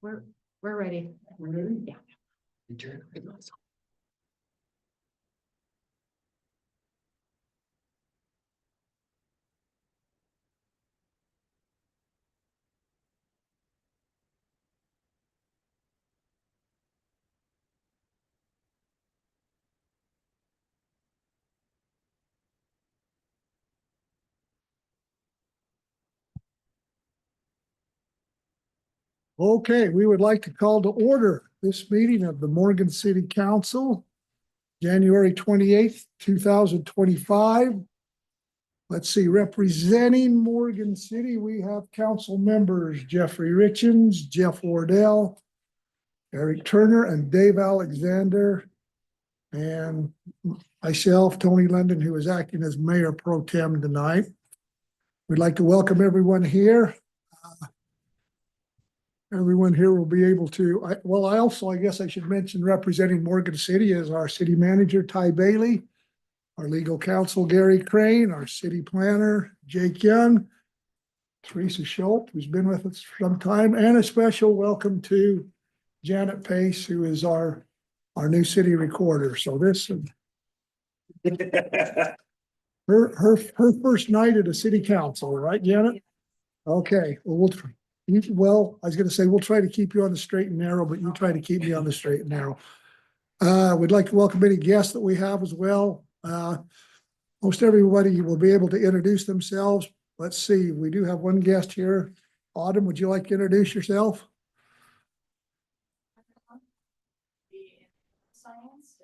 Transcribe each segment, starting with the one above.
We're ready. We're ready? Yeah. Okay, we would like to call to order this meeting of the Morgan City Council, January 28th, 2025. Let's see, representing Morgan City, we have council members Jeffrey Richens, Jeff Wardell, Eric Turner, and Dave Alexander, and myself, Tony London, who is acting as mayor pro tem tonight. We'd like to welcome everyone here. Everyone here will be able to, I guess I should mention representing Morgan City is our city manager, Ty Bailey, our legal counsel, Gary Crane, our city planner, Jake Young, Teresa Schultz, who's been with us for some time, and a special welcome to Janet Pace, who is our new city recorder. So this her first night at a city council, right, Janet? Okay, well, I was gonna say, we'll try to keep you on the straight and narrow, but you try to keep me on the straight and narrow. We'd like to welcome any guests that we have as well. Most everybody will be able to introduce themselves. Let's see, we do have one guest here. Autumn, would you like to introduce yourself? Science.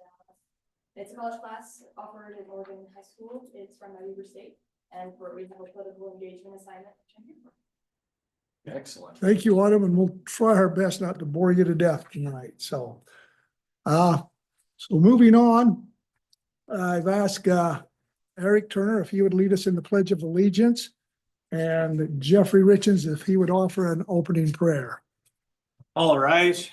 It's a college class offered in Oregon High School. It's run by Weber State, and we have a political engagement assignment, which I'm here for. Excellent. Thank you, Autumn, and we'll try our best not to bore you to death tonight, so. So moving on, I've asked, Eric Turner if he would lead us in the Pledge of Allegiance, and Jeffrey Richens if he would offer an opening prayer. All right.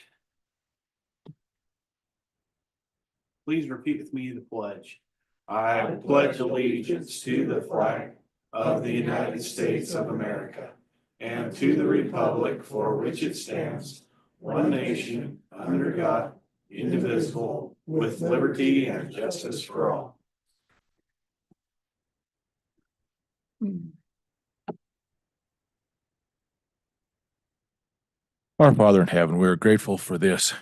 Please repeat with me the pledge. I pledge allegiance to the flag of the United States of America and to the republic for which it stands, one nation, under God, indivisible, with liberty and justice for all. Our Father in heaven, we are grateful for this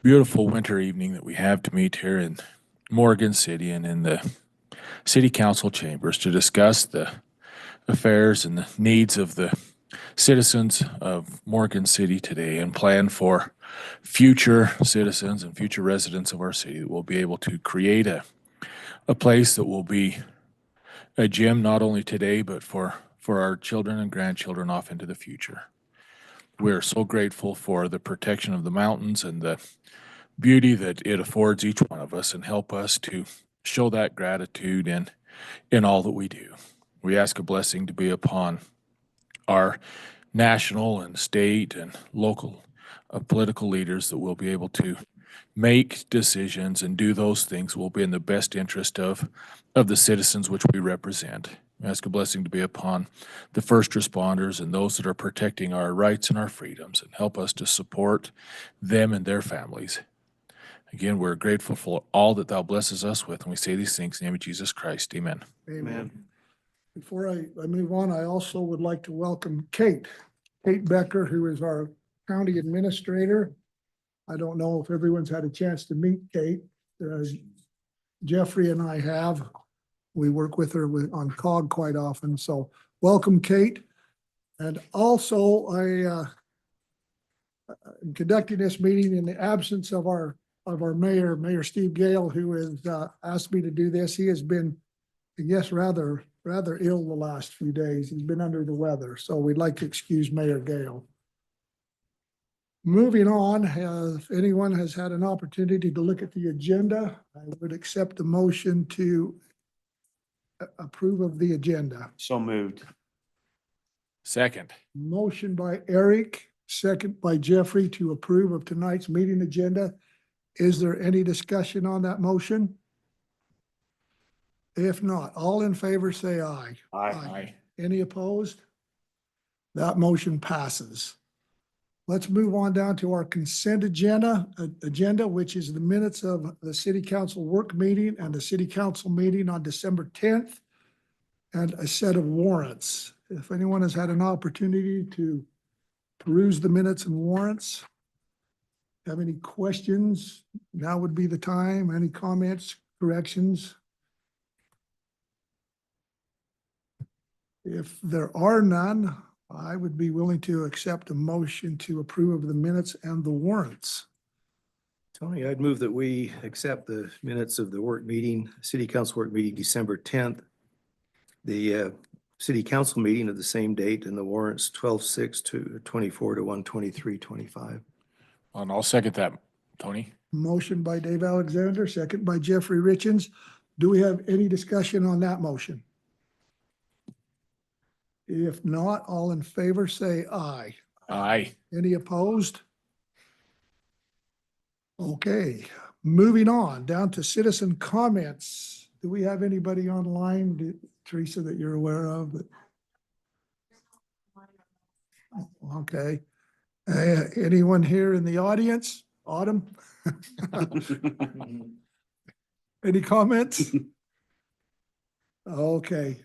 beautiful winter evening that we have to meet here in Morgan City and in the city council chambers to discuss the affairs and the needs of the citizens of Morgan City today and plan for future citizens and future residents of our city that will be able to create a place that will be a gym not only today but for our children and grandchildren off into the future. We are so grateful for the protection of the mountains and the beauty that it affords each one of us and help us to show that gratitude in all that we do. We ask a blessing to be upon our national and state and local political leaders that will be able to make decisions and do those things will be in the best interest of the citizens which we represent. We ask a blessing to be upon the first responders and those that are protecting our rights and our freedoms and help us to support them and their families. Again, we're grateful for all that thou blesses us with, and we say these things in the name of Jesus Christ. Amen. Amen. Before I move on, I also would like to welcome Kate Becker, who is our county administrator. I don't know if everyone's had a chance to meet Kate. Jeffrey and I have. We work with her on COG quite often, so welcome, Kate. And also, I'm conducting this meeting in the absence of our Mayor Steve Gale, who has asked me to do this. He has been, I guess, rather ill the last few days. He's been under the weather, so we'd like to excuse Mayor Gale. Moving on, if anyone has had an opportunity to look at the agenda, I would accept the motion to approve of the agenda. So moved. Second. Motion by Eric, second by Jeffrey to approve of tonight's meeting agenda. Is there any discussion on that motion? If not, all in favor say aye. Aye. Any opposed? That motion passes. Let's move on down to our consent agenda, which is the minutes of the city council work meeting and the city council meeting on December 10th, and a set of warrants. If anyone has had an opportunity to peruse the minutes and warrants, have any questions, now would be the time. Any comments, corrections? If there are none, I would be willing to accept a motion to approve of the minutes and the warrants. Tony, I'd move that we accept the minutes of the work meeting, city council work meeting, December 10th. The city council meeting of the same date, and the warrants 12/6 to 24 to 123/25. And I'll second that, Tony. Motion by Dave Alexander, second by Jeffrey Richens. Do we have any discussion on that motion? If not, all in favor, say aye. Aye. Any opposed? Okay, moving on down to citizen comments. Do we have anybody online, Teresa, that you're aware of? Okay. Anyone here in the audience? Autumn? Any comments? Okay.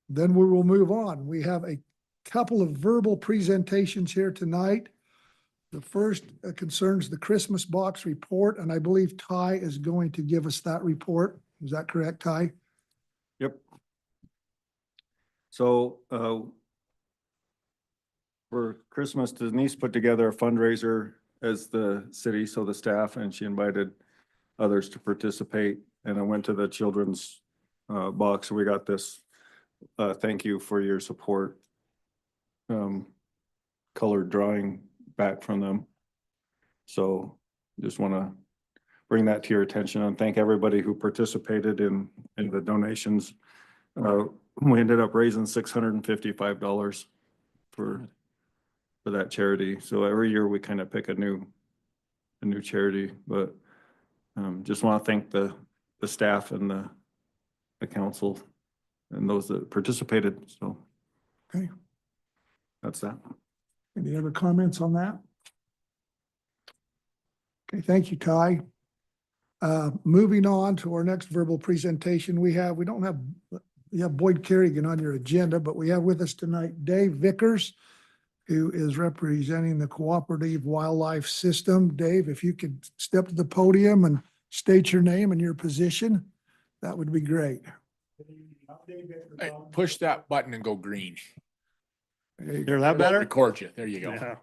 Then we will move on. We have a couple of verbal presentations here tonight. The first concerns the Christmas box report, and I believe Ty is going to give us that report. Is that correct, Ty? Yep. So, for Christmas, Denise put together a fundraiser as the city, so the staff, and she invited others to participate. And I went to the children's box, and we got this, thank you for your support. Colored drawing back from them. So just want to bring that to your attention and thank everybody who participated in the donations. We ended up raising $655 for that charity. So every year we kind of pick a new charity, but just want to thank the staff and the council and those that participated. So Okay. that's that. Any other comments on that? Okay, thank you, Ty. Moving on to our next verbal presentation, we have Boyd Kerrigan on your agenda, but we have with us tonight Dave Vickers, who is representing the Cooperative Wildlife System. Dave, if you could step to the podium and state your name and your position, that would be great. Hey, push that button and go green. Hear that better? Record you. There you go. Yeah.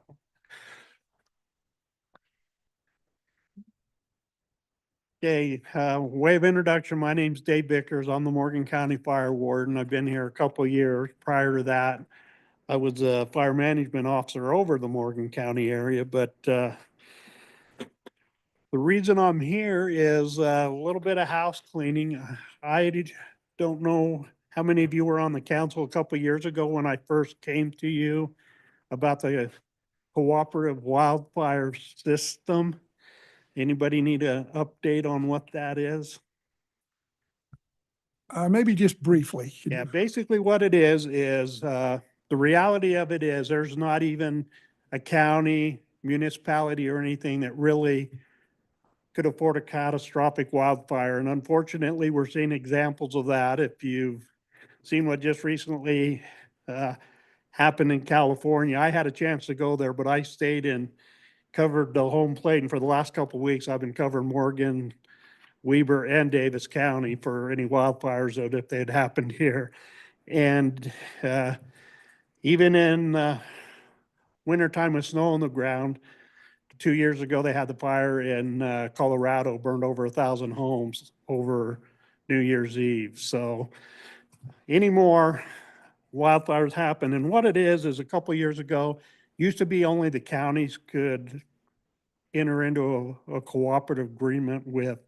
Okay, way of introduction, my name's Dave Vickers. I'm the Morgan County Fire Warden. I've been here a couple of years. Prior to that, I was a fire management officer over the Morgan County area, but the reason I'm here is a little bit of house cleaning. I don't know how many of you were on the council a couple of years ago when I first came to you about the cooperative wildfire system. Anybody need an update on what that is? Maybe just briefly. Yeah, basically what it is the reality of it is there's not even a county, municipality or anything that really could afford a catastrophic wildfire. And unfortunately, we're seeing examples of that. If you've seen what just recently happened in California, I had a chance to go there, but I stayed and covered the home plate. And for the last couple of weeks, I've been covering Morgan, Weber, and Davis County for any wildfires that if they'd happened here. And even in wintertime with snow on the ground, 2 years ago, they had the fire in Colorado, burned over 1,000 homes over New Year's Eve. So anymore, wildfires happen. And what it is a couple of years ago, used to be only the counties could enter into a cooperative agreement with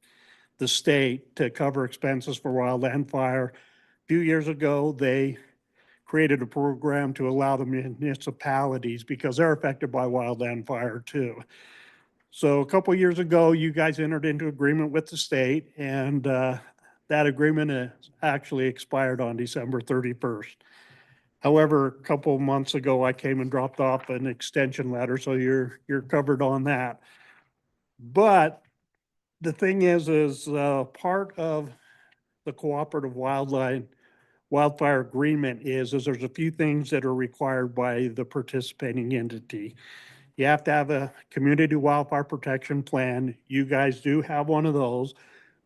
the state to cover expenses for wildland fire. A few years ago, they created a program to allow the municipalities, because they're affected by wildland fire too. So a couple of years ago, you guys entered into agreement with the state, and that agreement actually expired on December 31st. However, a couple of months ago, I came and dropped off an extension letter, so you're covered on that. But the thing is part of the cooperative wildfire agreement is there's a few things that are required by the participating entity. You have to have a community wildfire protection plan. You guys do have one of those.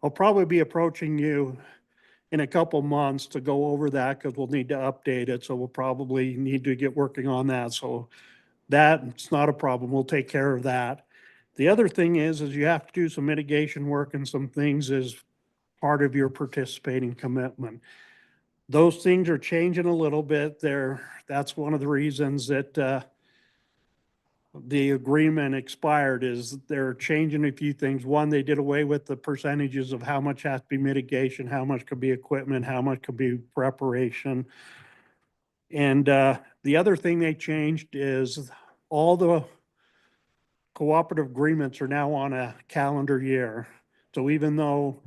I'll probably be approaching you in a couple months to go over that because we'll need to update it. So we'll probably need to get working on that. So that's not a problem. We'll take care of that. The other thing is you have to do some mitigation work and some things as part of your participating commitment. Those things are changing a little bit there. That's one of the reasons that the agreement expired is they're changing a few things. One, they did away with the percentages of how much has to be mitigation, how much could be equipment, how much could be preparation. And the other thing they changed is all the cooperative agreements are now on a calendar year. So even though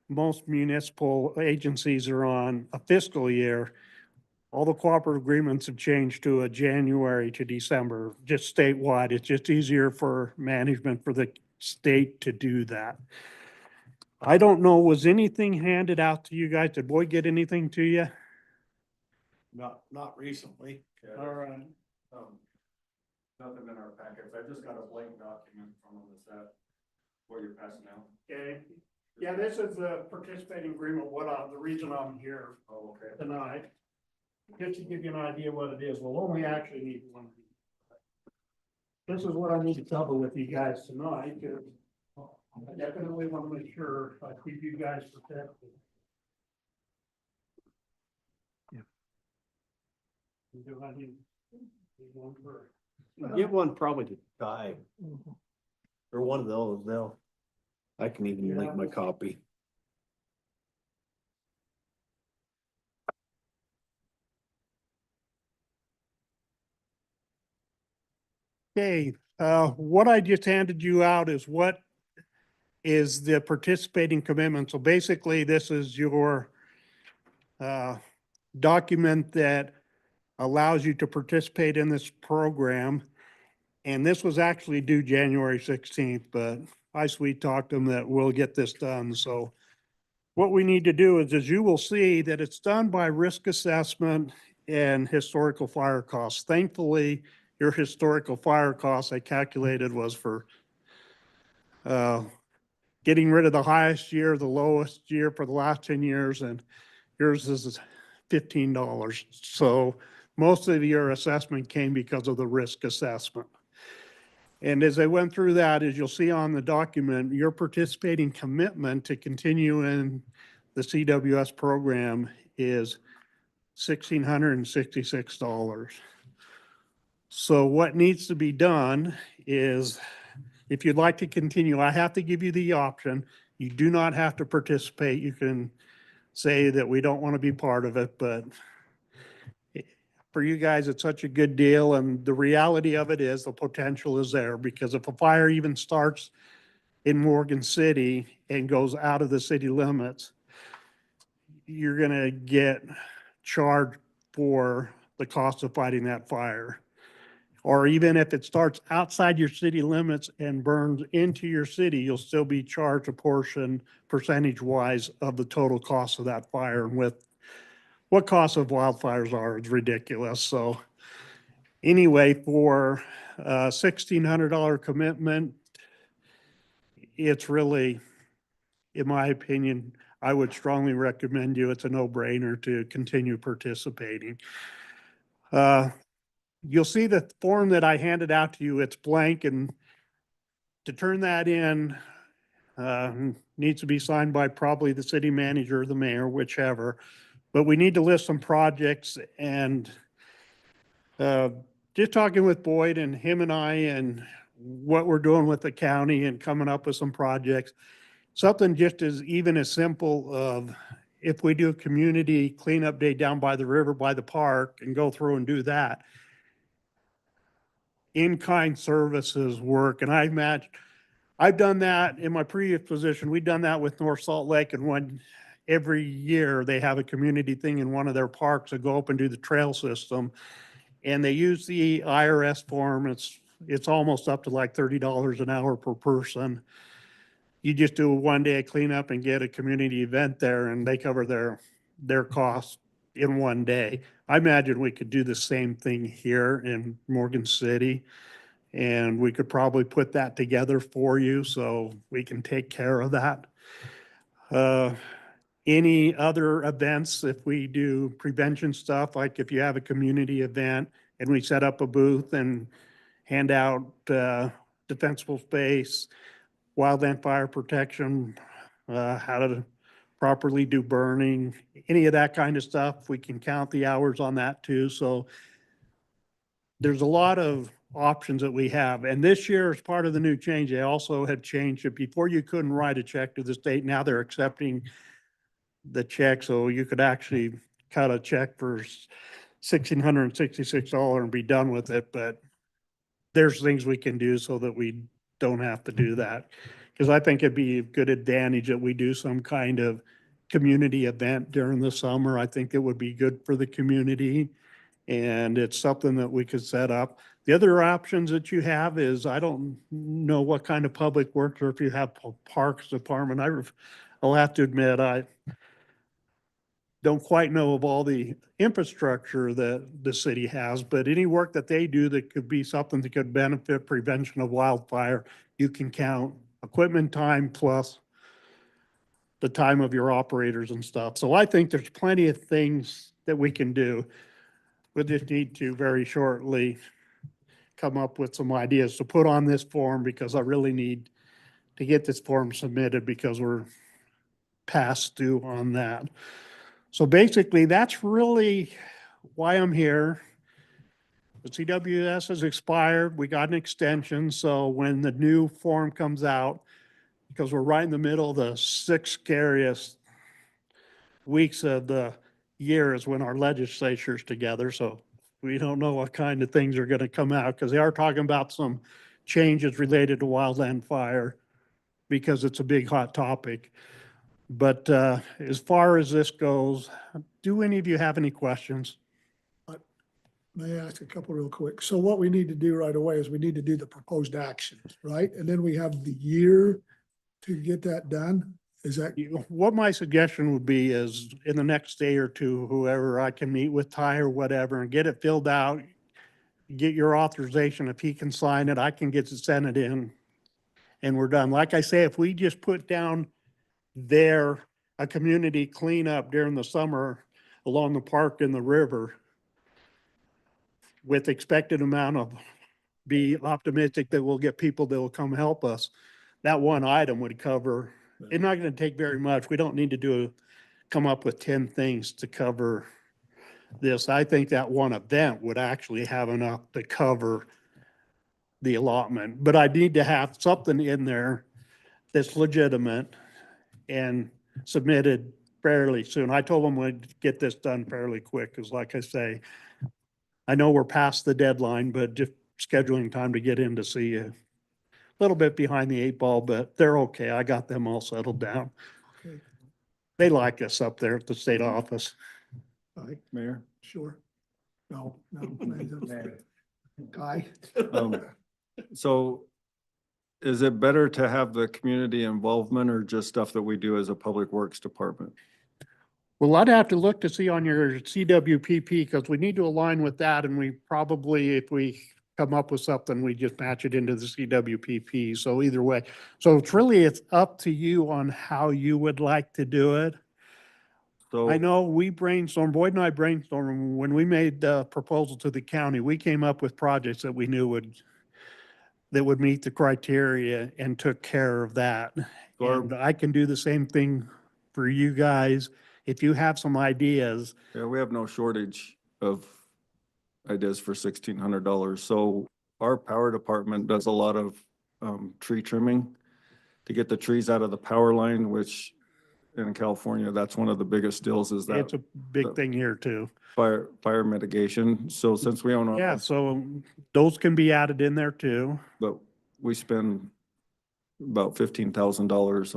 most municipal agencies are on a fiscal year, all the cooperative agreements have changed to a January to December, just statewide. It's just easier for management for the state to do that. I don't know, was anything handed out to you guys? Did Boyd get anything to you? Not recently. All right. Nothing in our packets. I just got a blank document from them. Is that what you're passing out? Okay. Yeah, this is the participating agreement, the reason I'm here Oh, okay. tonight. Just to give you an idea what it is, we'll only actually need one. This is what I need to cover with you guys tonight, because I definitely want to make sure I keep you guys protected. Do I need one for? Get one probably to Ty, or one of those, I can even link my copy. Okay, what I just handed you out is what is the participating commitment. So basically, this is your document that allows you to participate in this program. And this was actually due January 16th, but I sweet talked them that we'll get this done. So what we need to do is, as you will see, that it's done by risk assessment and historical fire costs. Thankfully, your historical fire costs I calculated was for getting rid of the highest year, the lowest year for the last 10 years, and yours is $15. So most of your assessment came because of the risk assessment. And as I went through that, as you'll see on the document, your participating commitment to continue in the CWS program is $1,666. So what needs to be done is, if you'd like to continue, I have to give you the option. You do not have to participate. You can say that we don't want to be part of it, but for you guys, it's such a good deal. And the reality of it is the potential is there, because if a fire even starts in Morgan City and goes out of the city limits, you're going to get charged for the cost of fighting that fire. Or even if it starts outside your city limits and burns into your city, you'll still be charged a portion percentage-wise of the total cost of that fire. And with what costs of wildfires are, it's ridiculous. So anyway, for a $1,600 commitment, it's really, in my opinion, I would strongly recommend you. It's a no-brainer to continue participating. You'll see the form that I handed out to you, it's blank, and to turn that in needs to be signed by probably the city manager or the mayor, whichever. But we need to list some projects, and just talking with Boyd and him and I and what we're doing with the county and coming up with some projects, something just as even as simple of, if we do a community cleanup day down by the river, by the park, and go through and do that, in-kind services work. And I imagine, I've done that in my previous position. We've done that with North Salt Lake, and every year they have a community thing in one of their parks to go up and do the trail system. And they use the IRS form. It's almost up to like $30 an hour per person. You just do a 1 day cleanup and get a community event there and they cover their costs in 1 day. I imagine we could do the same thing here in Morgan City. And we could probably put that together for you so we can take care of that. Any other events, if we do prevention stuff, like if you have a community event and we set up a booth and hand out defensible space, wildland fire protection, how to properly do burning, any of that kind of stuff, we can count the hours on that too. So there's a lot of options that we have. And this year, as part of the new change, they also have changed it. Before you couldn't write a check to the state. Now they're accepting the check. So you could actually cut a check for $1,666 and be done with it. But there's things we can do so that we don't have to do that. Because I think it'd be a good advantage that we do some kind of community event during the summer. I think it would be good for the community. And it's something that we could set up. The other options that you have is, I don't know what kind of public works or if you have parks department. I'll have to admit, I don't quite know of all the infrastructure that the city has, but any work that they do that could be something that could benefit prevention of wildfire, you can count equipment time plus the time of your operators and stuff. So I think there's plenty of things that we can do. We just need to very shortly come up with some ideas to put on this form, because I really need to get this form submitted because we're past due on that. So basically, that's really why I'm here. The CWS has expired. We got an extension. So when the new form comes out, because we're right in the middle of the 6 scariest weeks of the year is when our legislature's together. So we don't know what kind of things are going to come out, because they are talking about some changes related to wildland fire because it's a big hot topic. But as far as this goes, do any of you have any questions? May I ask a couple real quick? So what we need to do right away is we need to do the proposed actions, right? And then we have the year to get that done. Is that, What my suggestion would be is, in the next day or two, whoever I can meet with Ty or whatever and get it filled out, get your authorization. If he can sign it, I can get it sent it in and we're done. Like I say, if we just put down there a community cleanup during the summer along the park and the river with expected amount of, be optimistic that we'll get people that will come help us. That one item would cover, it's not going to take very much. We don't need to come up with 10 things to cover this. I think that one event would actually have enough to cover the allotment, but I need to have something in there that's legitimate and submitted fairly soon. I told them we'd get this done fairly quick, because like I say, I know we're past the deadline, but just scheduling time to get in to see you. A little bit behind the 8 ball, but they're okay. I got them all settled down. okay, They like us up there at the state office. all right, Mayor? sure. No. Ty? So is it better to have the community involvement or just stuff that we do as a public works department? Well, I'd have to look to see on your CWPP, because we need to align with that, and we probably, if we come up with something, we just match it into the CWPP. So either way, so it's up to you on how you would like to do it. So I know we brainstormed, Boyd and I brainstormed, when we made the proposal to the county, we came up with projects that we knew that would meet the criteria and took care of that. So our- And I can do the same thing for you guys. If you have some ideas, yeah, we have no shortage of ideas for $1,600. So our power department does a lot of tree trimming to get the trees out of the power line, which in California, that's one of the biggest deals, is that it's a big thing here too. fire mitigation. So since we own our, Yeah, so those can be added in there too. but we spend about $15,000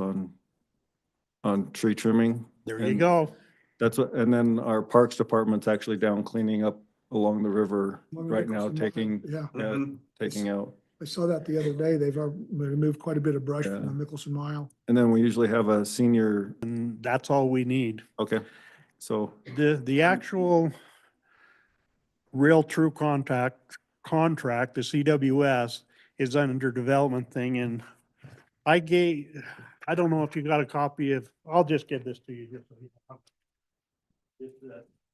on tree trimming There you And go. That's what, and then our Parks Department's actually down cleaning up along the river Along right now, Nicholson taking, Mile, yeah. yeah, taking out. I saw that the other day. They've removed quite a bit of brush from Yeah. the Mickelson Mile. And then we usually have a senior, And that's all we need. okay, so, The actual real true contract, the CWS is under development thing and I don't know if you got a copy of, I'll just give this to you. Just so you know.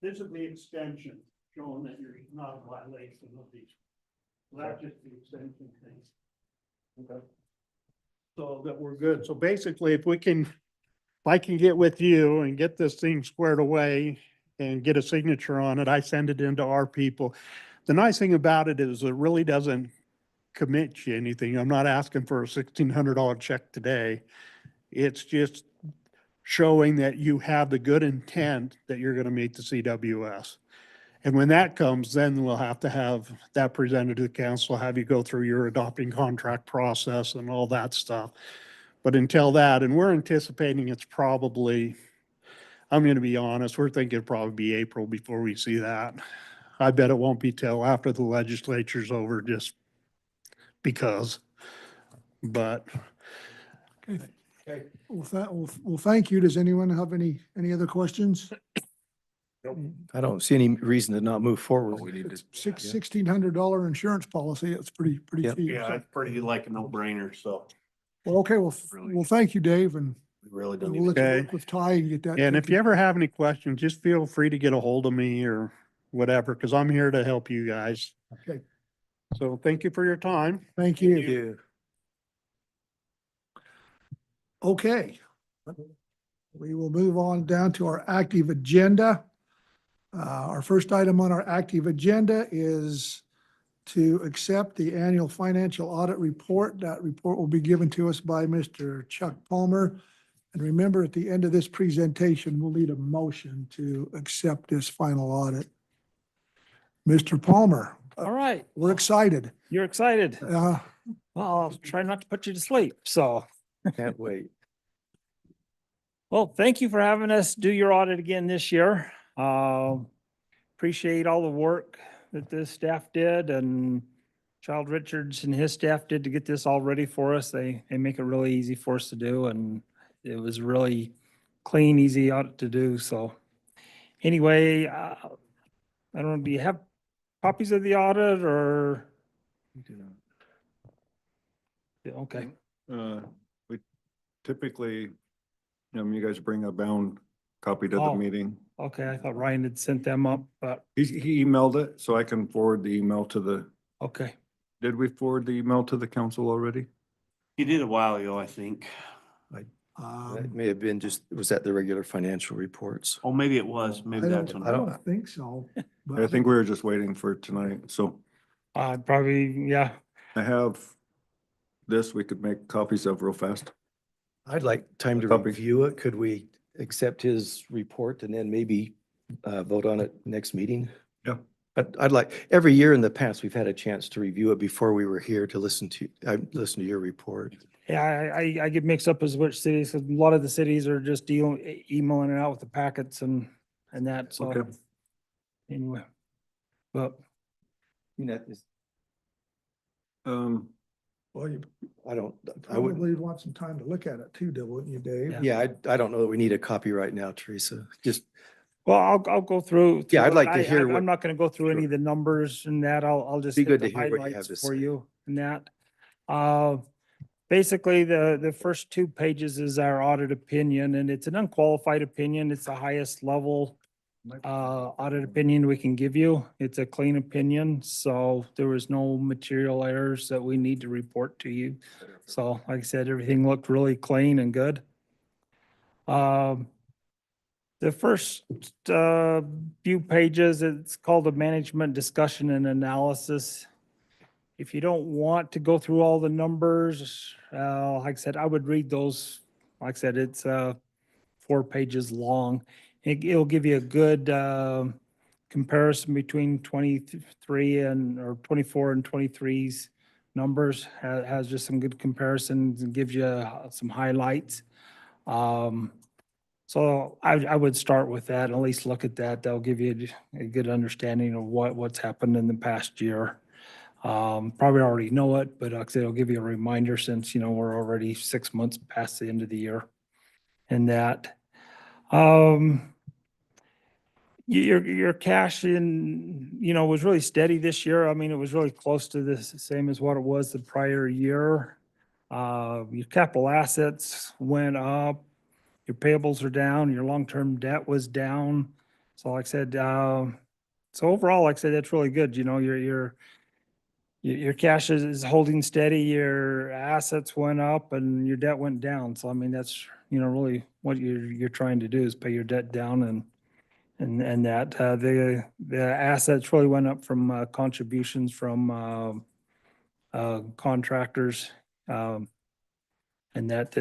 This is the extension showing that you're not a violation of these. That's just the extension thing. Okay. So that we're good. So basically, if I can get with you and get this thing squared away and get a signature on it, I send it into our people. The nice thing about it is it really doesn't commit you anything. I'm not asking for a $1,600 check today. It's just showing that you have the good intent that you're gonna meet the CWS. And when that comes, then we'll have to have that presented to the council, have you go through your adopting contract process and all that stuff. But until that, and we're anticipating it's probably, I'm gonna be honest, we're thinking it'll probably be April before we see that. I bet it won't be till after the legislature's over, just because. But Well, thank you. Does anyone have any other questions? I don't see any reason to not move forward. We need to, $1,600 insurance policy. It's pretty Yep. cheap. Yeah, So- it's pretty like a no-brainer, so Well, okay, well, thank you, Dave, and we really don't we'll need let you Okay. work with Ty and get that. And if taken- you ever have any questions, just feel free to get a hold of me or whatever, because I'm here to help you guys. Okay, So thank you for your time. thank you. Okay. We will move on down to our active agenda. Our first item on our active agenda is to accept the annual financial audit report. That report will be given to us by Mr. Chuck Palmer. And remember, at the end of this presentation, we'll need a motion to accept this final audit. Mr. Palmer, All right, we're excited. you're excited. Uh, Well, I'll try not to put you to sleep. So, Can't wait. well, thank you for having us do your audit again this year. Appreciate all the work that the staff did and Child Richards and his staff did to get this all ready for us. They make it really easy for us to do and it was really clean, easy audit to do. So anyway, I don't know, do you have copies of the audit or? Yeah, okay. We typically, you guys bring a bound copy to the Oh. meeting. Okay, I thought Ryan had sent them up, but, He emailed it, so I can forward the email to the, okay. did we forward the email to the council already? You did a while ago, I think. That may have been just, was that the regular financial reports? Oh, maybe it was, maybe that's. I don't think so. but- I think we were just waiting for tonight, so Probably, yeah, I have this we could make copies of real fast. I'd like time to Copy. review it. Could we accept his report and then maybe vote on it next meeting? Yeah. But I'd like, every year in the past, we've had a chance to review it before we were here to listen to your report. yeah, I get mixed up as which cities, 'cause a lot of the cities are just emailing it out with the packets and that, so. Okay. Anyway, but, Well, you I don't, I would, probably want some time to look at it too, wouldn't you, Dave? Yeah. yeah, I don't know that we need a copy right now, Teresa. Just, well, I'll go through. Yeah, I'd through it. like to hear what- I'm not gonna go through any of the numbers and that. I'll just. Be hit good the to hear what you have highlights to For say. you and that. Basically, the first 2 pages is our audit opinion and it's an unqualified opinion. It's the highest level audit opinion we can give you. It's a clean opinion, so there was no material errors that we need to report to you. So like I said, everything looked really clean and good. The first few pages, it's called a management discussion and analysis. If you don't want to go through all the numbers, like I said, I would read those. Like I said, it's 4 pages long. It'll give you a good comparison between 23 or 24 and 23's numbers. Has just some good comparisons and gives you some highlights. So I would start with that, and at least look at that. That'll give you a good understanding of what's happened in the past year. Probably already know it, but like I said, it'll give you a reminder since, we're already 6 months past the end of the year. And that, your cash in, was really steady this year. I mean, it was really close to the same as what it was the prior year. Your capital assets went up, your payables are down, your long-term debt was down. So like I said, so overall, like I said, that's really good. Your cash is holding steady, your assets went up and your debt went down. So I mean, that's, really what you're trying to do is pay your debt down and that, the assets really went up from, contributions from, contractors. And that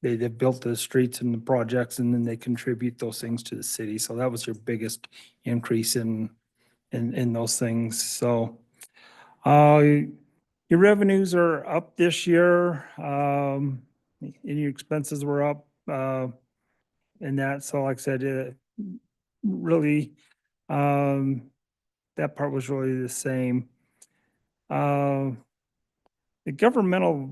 they built the streets and the projects and then they contribute those things to the city. So that was your biggest increase in those things. So, your revenues are up this year, and your expenses were up, in that. So like I said, really, that part was really the same. The governmental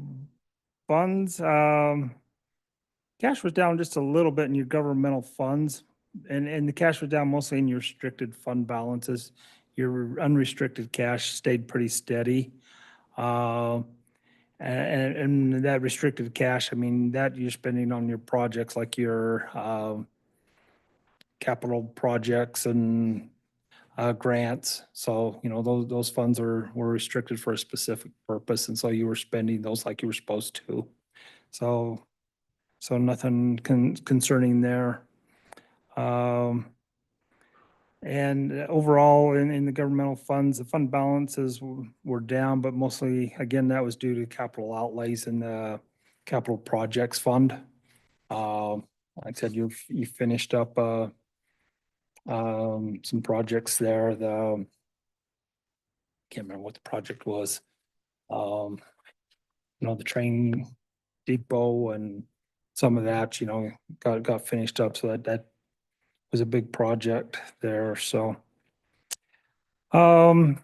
funds, cash was down just a little bit in your governmental funds. And the cash was down mostly in your restricted fund balances. Your unrestricted cash stayed pretty steady. And that restricted cash, I mean, that you're spending on your projects like your capital projects and grants. So, those funds were restricted for a specific purpose. And so you were spending those like you were supposed to. So nothing concerning there. And overall, in the governmental funds, the fund balances were down, but mostly, again, that was due to capital outlays in the capital projects fund. Like I said, you finished up some projects there. Can't remember what the project was. The train depot and some of that, got finished up. So that was a big project there. So, in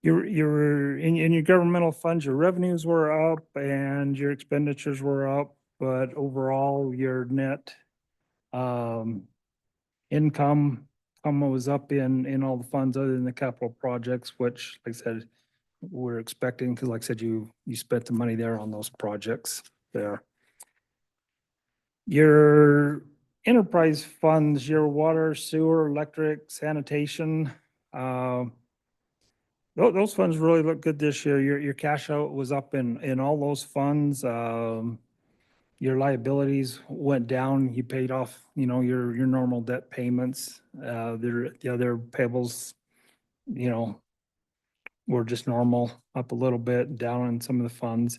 your governmental funds, your revenues were up and your expenditures were up, but overall your net income was up in all the funds other than the capital projects, which, like I said, we're expecting, because like I said, you spent the money there on those projects there. Your enterprise funds, your water, sewer, electric, sanitation, those funds really look good this year. Your cash out was up in all those funds. Your liabilities went down. You paid off, your normal debt payments. The other payables, were just normal, up a little bit, down in some of the funds.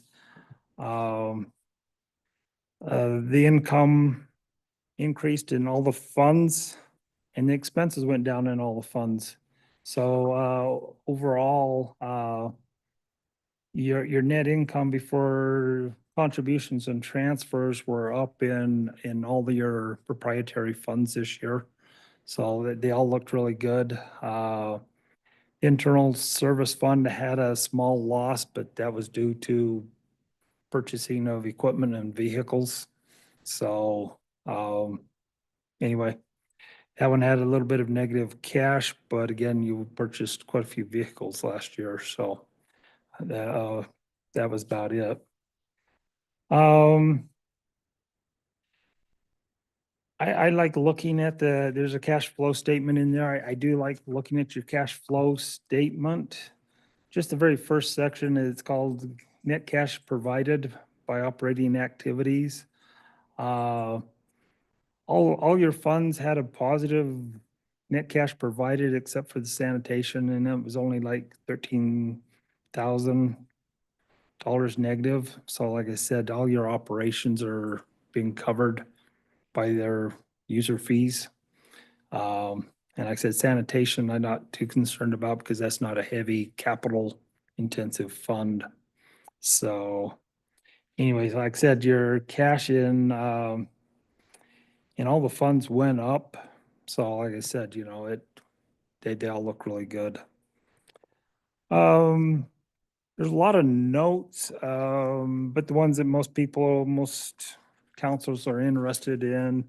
The income increased in all the funds and the expenses went down in all the funds. So, overall, your net income before contributions and transfers were up in all your proprietary funds this year. So they all looked really good. Internal service fund had a small loss, but that was due to purchasing of equipment and vehicles. So, anyway, that one had a little bit of negative cash, but again, you purchased quite a few vehicles last year, so that was about it. I like looking at there's a cash flow statement in there. I do like looking at your cash flow statement. Just the very first section, it's called net cash provided by operating activities. All your funds had a positive net cash provided except for the sanitation, and it was only like $13,000 negative. So like I said, all your operations are being covered by their user fees. And like I said, sanitation, I'm not too concerned about because that's not a heavy capital intensive fund. So anyways, like I said, your cash in and all the funds went up. So like I said, they all look really good. There's a lot of notes, but the ones that most councils are interested in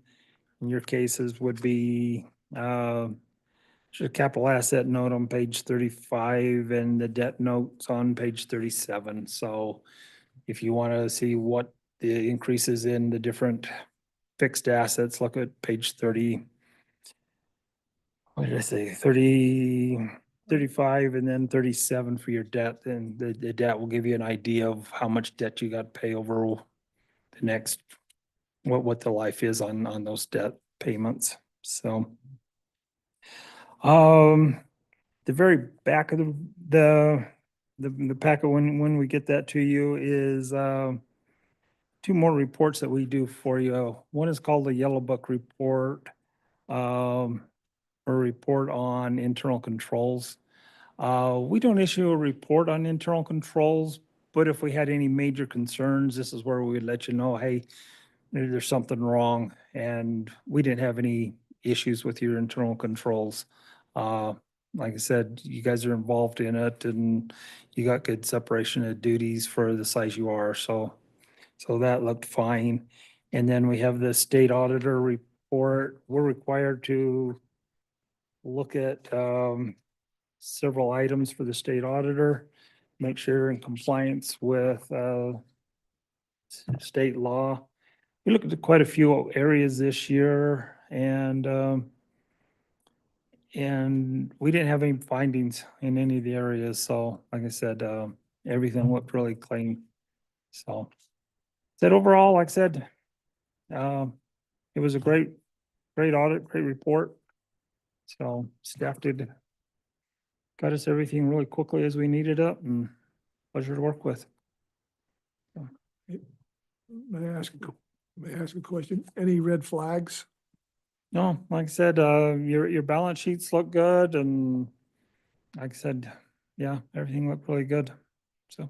your cases would be, there's a capital asset note on page 35 and the debt notes on page 37. So if you want to see what the increases in the different fixed assets, look at page 30. What did I say? 35 and then 37 for your debt. And the debt will give you an idea of how much debt you got to pay over the next, what the life is on those debt payments. So the very back of the packet, when we get that to you, is two more reports that we do for you. One is called the Yellow Book Report, a report on internal controls. We don't issue a report on internal controls, but if we had any major concerns, this is where we would let you know, hey, there's something wrong, and we didn't have any issues with your internal controls. Like I said, you guys are involved in it, and you got good separation of duties for the size you are, so that looked fine. And then we have the state auditor report. We're required to look at several items for the state auditor, make sure you're in compliance with state law. We looked at quite a few areas this year, and we didn't have any findings in any of the areas. So like I said, everything looked really clean. So said overall, like I said, it was a great audit, great report. So staff got us everything really quickly as we needed it, and pleasure to work with. May I ask a question? Any red flags? No, like I said, your balance sheets look good, and like I said, yeah, everything looked really good. So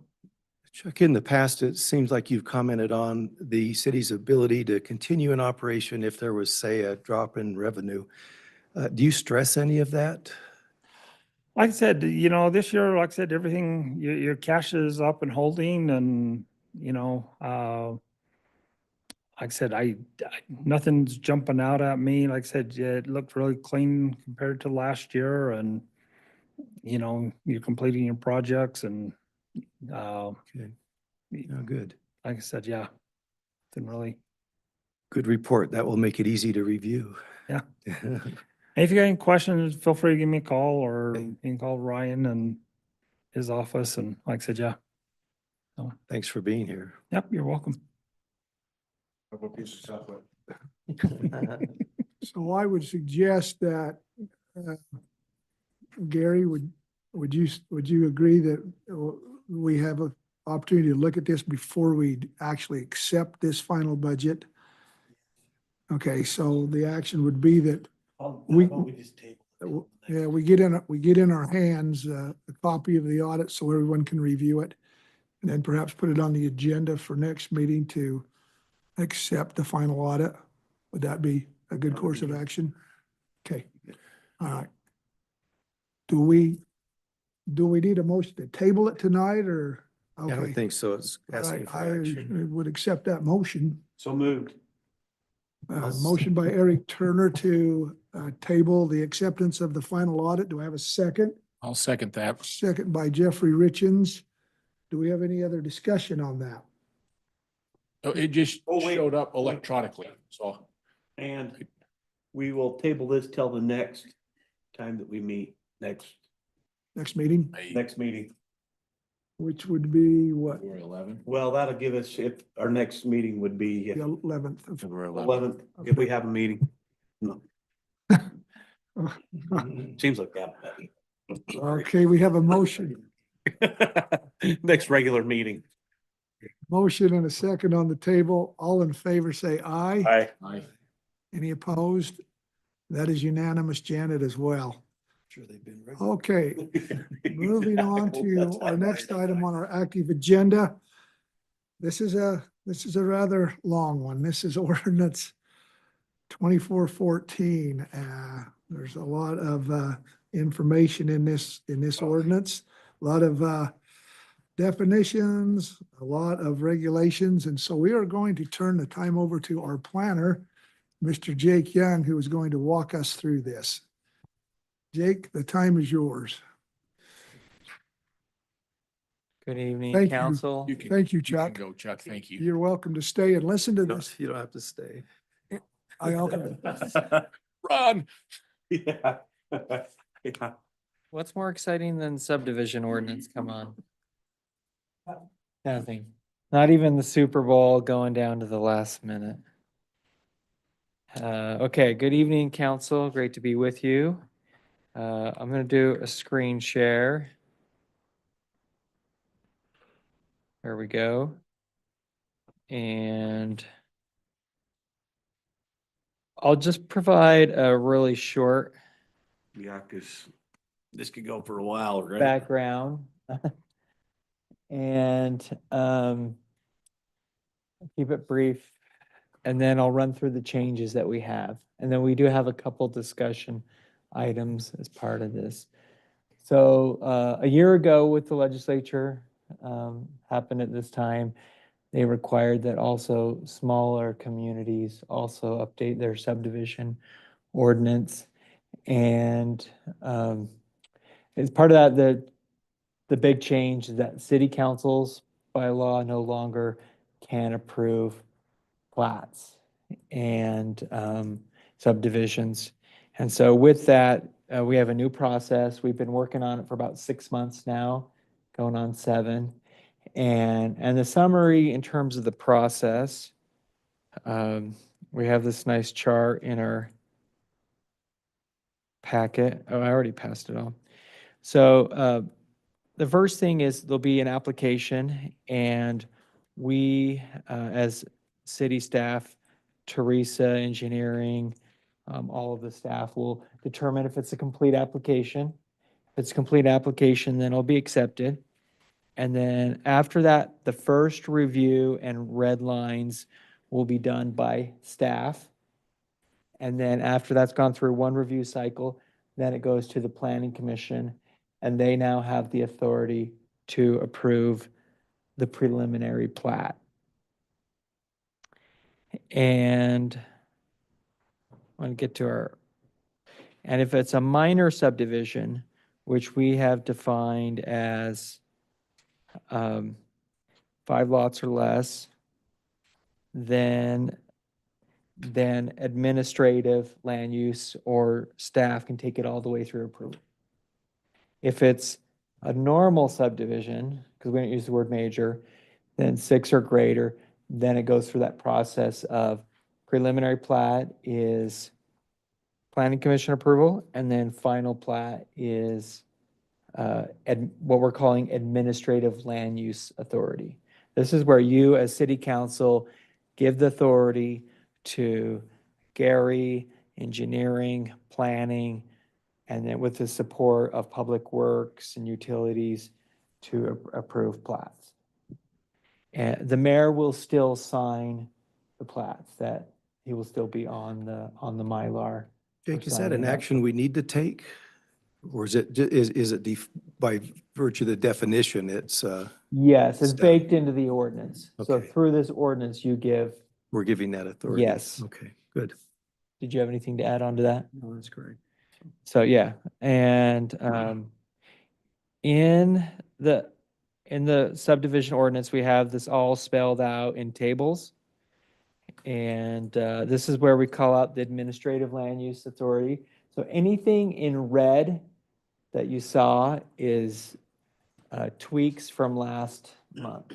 Chuck, in the past, it seems like you've commented on the city's ability to continue an operation if there was, say, a drop in revenue. Do you stress any of that? like I said, this year, like I said, everything, your cash is up and holding, and, like I said, nothing's jumping out at me. Like I said, it looked really clean compared to last year, and, you're completing your projects, and, Good. Oh, good. like I said, yeah, nothing really. Good report. That will make it easy to review. Yeah. If you got any questions, feel free to give me a call, or Okay. you can call Ryan and his office, and like I said, yeah. So, Thanks for being here. yep, you're welcome. Have a piece of chocolate. So I would suggest that, Gary, would you agree that we have an opportunity to look at this before we actually accept this final budget? Okay, so the action would be that, We- just table. yeah, we get in our hands a copy of the audit so everyone can review it. And then perhaps put it on the agenda for next meeting to accept the final audit. Would that be a good course of action? Okay, all right. Do we need a motion to table it tonight, or? I don't Okay. think so. It's All asking right, for I action. would accept that motion. So moved. Motion by Eric Turner to table the acceptance of the final audit. Do I have a second? I'll second that. Second by Jeffrey Richens. Do we have any other discussion on that? Oh, it just Oh, wait. showed up electronically, so. And we will table this till the next time that we meet, Next meeting, next meeting. which would be what, February 11. Well, that'll give us, if our next meeting would be the 11th of February 11. 11th, if we have a meeting. No. Seems like that. Okay, we have a motion. Next regular meeting. Motion and a second on the table. All in favor, say aye. Aye. Aye. Any opposed? That is unanimous, Janet, as well. Sure they've been. Okay, moving on to our next item on our active agenda. This is a rather long one. This is ordinance 2414. There's a lot of information in this ordinance, a lot of definitions, a lot of regulations. And so we are going to turn the time over to our planner, Mr. Jake Young, who is going to walk us through this. Jake, the time is yours. Good evening, Thank you. council. Thank you, You can Chuck. go, Chuck. Thank you. You're welcome to stay and listen to this. You don't have to stay. I often, Run. Yeah. Yeah. What's more exciting than subdivision ordinance? Come on. Nothing. Not even the Super Bowl going down to the last minute. Okay, good evening, council. Great to be with you. I'm gonna do a screen share. There we go. And I'll just provide a really short Yeah, cause this could go for a while, right? background. And keep it brief. And then I'll run through the changes that we have. And then we do have a couple discussion items as part of this. So a year ago with the legislature, happened at this time, they required that also smaller communities also update their subdivision ordinance. And as part of that, the big change is that city councils by law no longer can approve plats and subdivisions. And so with that, we have a new process. We've been working on it for about 6 months now, going on 7. And the summary in terms of the process, we have this nice chart in our packet. Oh, I already passed it on. So the first thing is there'll be an application, and we, as city staff, Teresa Engineering, all of the staff will determine if it's a complete application. If it's a complete application, then it'll be accepted. And then after that, the first review and red lines will be done by staff. And then after that's gone through one review cycle, then it goes to the planning commission, and they now have the authority to approve the preliminary plat. And I want to get to and if it's a minor subdivision, which we have defined as 5 lots or less, then administrative land use or staff can take it all the way through approval. If it's a normal subdivision, because we don't use the word major, then 6 or greater, then it goes through that process of preliminary plat is planning commission approval, and then final plat is what we're calling administrative land use authority. This is where you as city council give the authority to Gary, engineering, planning, and then with the support of public works and utilities to approve plats. And the mayor will still sign the plats, that he will still be on the Mylar. Jake, is that an action we need to take? Or is it, is it by virtue of the definition, it's, Yes, it's Staff. baked into the ordinance. So Okay. through this ordinance, you give, we're giving that authority? Yes. Okay, good. did you have anything to add on to that? No, that's great. So, yeah, and in the subdivision ordinance, we have this all spelled out in tables. And this is where we call out the administrative land use authority. So anything in red that you saw is tweaks from last month.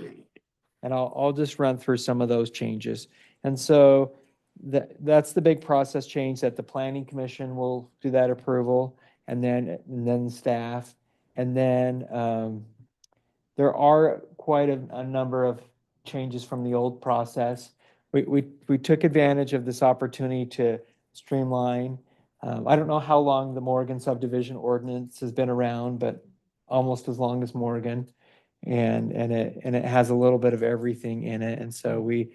And I'll just run through some of those changes. And so that's the big process change, that the planning commission will do that approval, and then staff. And then there are quite a number of changes from the old process. We took advantage of this opportunity to streamline. I don't know how long the Morgan subdivision ordinance has been around, but almost as long as Morgan. And it has a little bit of everything in it. And so we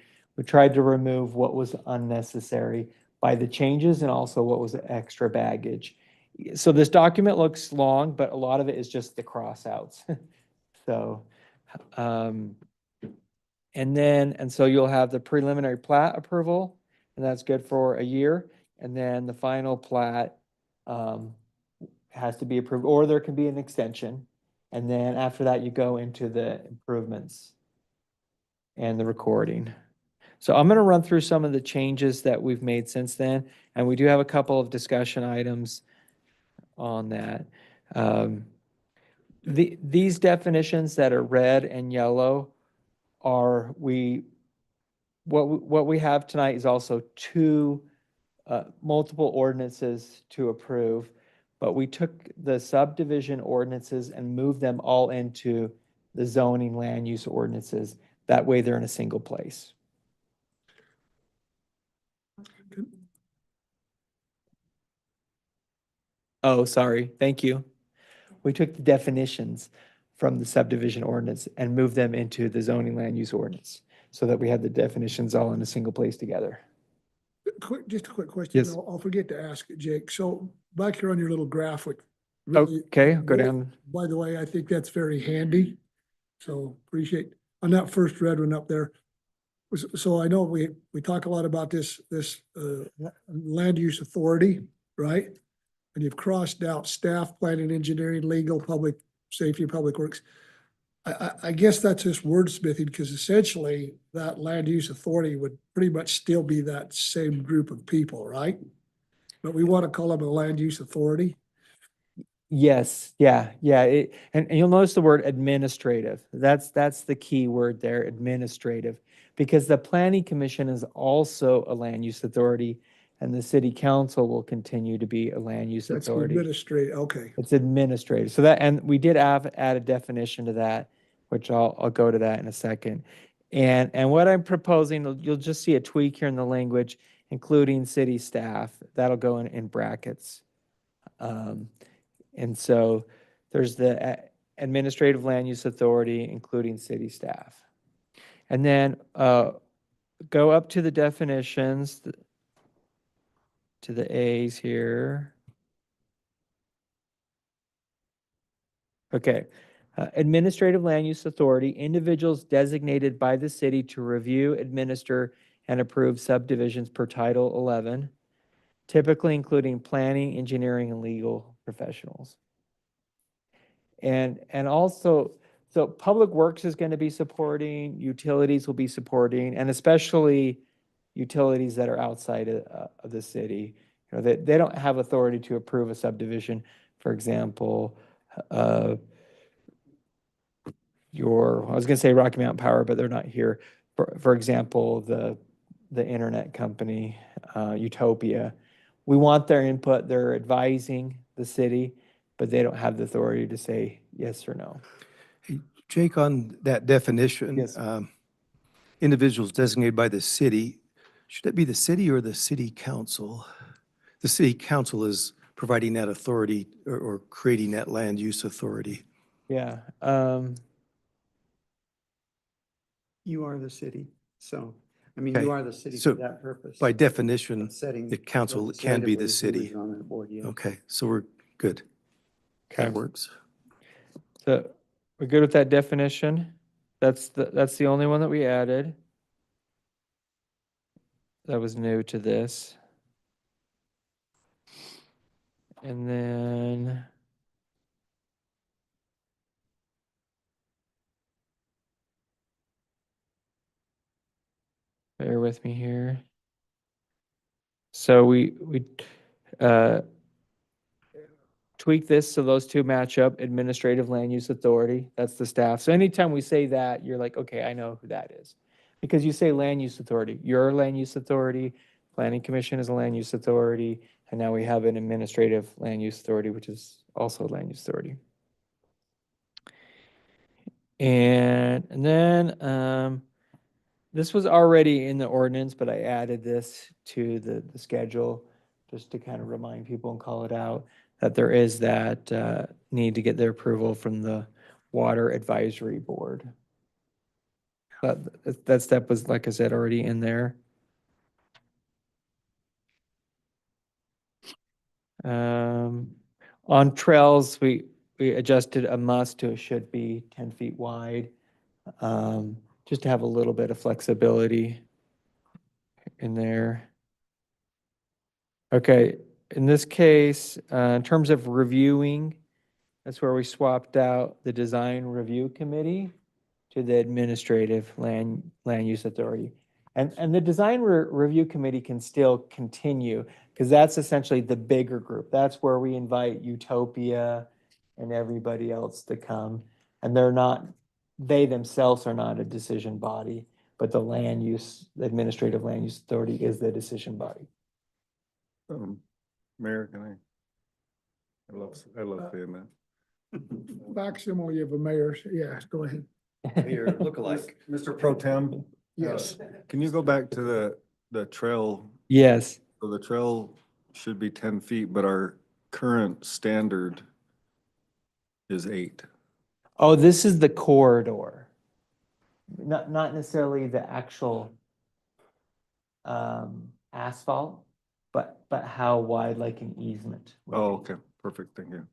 tried to remove what was unnecessary. by the changes and also what was extra baggage. So this document looks long, but a lot of it is just the crossouts. So, and so you'll have the preliminary plat approval, and that's good for a year. And then the final plat, has to be approved, or there can be an extension. And then after that, you go into the improvements and the recording. So I'm gonna run through some of the changes that we've made since then, and we do have a couple of discussion items on that. These definitions that are red and yellow are, what we have tonight is also two, multiple ordinances to approve, but we took the subdivision ordinances and moved them all into the zoning land use ordinances. That way they're in a single place. Oh, sorry. Thank you. We took the definitions from the subdivision ordinance and moved them into the zoning land use ordinance so that we had the definitions all in a single place together. Just a quick question. Yes. I'll forget to ask it, Jake. So back here on your little graphic. really- Okay, go down. By the way, I think that's very handy. So appreciate, on that first red one up there. So I know we talk a lot about this land use authority, right? And you've crossed out staff, planning, engineering, legal, public safety, public works. I guess that's just wordsmithing, because essentially that land use authority would pretty much still be that same group of people, right? But we want to call them a land use authority. Yes, yeah. And you'll notice the word administrative. That's the key word there, administrative. Because the planning commission is also a land use authority, and the city council will continue to be a land use That's authority. administrative, okay. It's administrative. So that, and we did add a definition to that, which I'll go to that in a second. And what I'm proposing, you'll just see a tweak here in the language, including city staff. That'll go in brackets. And so there's the administrative land use authority, including city staff. And then go up to the definitions, to the A's here. Okay. Administrative land use authority, individuals designated by the city to review, administer, and approve subdivisions per Title 11, typically including planning, engineering, and legal professionals. And also, so Public Works is going to be supporting, utilities will be supporting, and especially utilities that are outside of the city. You know, they don't have authority to approve a subdivision, for example, I was gonna say Rocky Mountain Power, but they're not here. For example, the internet company, Utopia. We want their input. They're advising the city, but they don't have the authority to say yes or no. Hey, Jake, on that definition. Yes. Individuals designated by the city, should that be the city or the city council? The city council is providing that authority or creating that land use authority. Yeah. You are the city, so, I mean, Okay, you are the city so for that purpose. By definition, Setting the council can be the legislatively city. who is on that board, yeah. Okay, so we're good. Okay. That works. So we're good with that definition? That's the only one that we added. That was new to this. And then bear with me here. So we tweak this so those two match up, administrative land use authority, that's the staff. So anytime we say that, you're like, okay, I know who that is. Because you say land use authority, you're a land use authority, planning commission is a land use authority, and now we have an administrative land use authority, which is also a land use authority. And then this was already in the ordinance, but I added this to the schedule just to kind of remind people and call it out that there is that need to get their approval from the Water Advisory Board. That step was, like I said, already in there. On trails, we adjusted a must to a should be 10 feet wide. Just to have a little bit of flexibility in there. Okay, in this case, in terms of reviewing, that's where we swapped out the design review committee to the administrative land use authority. And the design review committee can still continue because that's essentially the bigger group. That's where we invite Utopia and everybody else to come. And they themselves are not a decision body, but the administrative land use authority is the decision body. Mayor, can I love saying that. Facsimile of a mayor, yes, go ahead. Your lookalike. Mr. Pro Tem? Yes. Can you go back to the trail? Yes. So the trail should be 10 feet, but our current standard is 8. Oh, this is the corridor. Not necessarily the actual asphalt, but how wide, like an easement. would Oh, be. okay, perfect, thank you.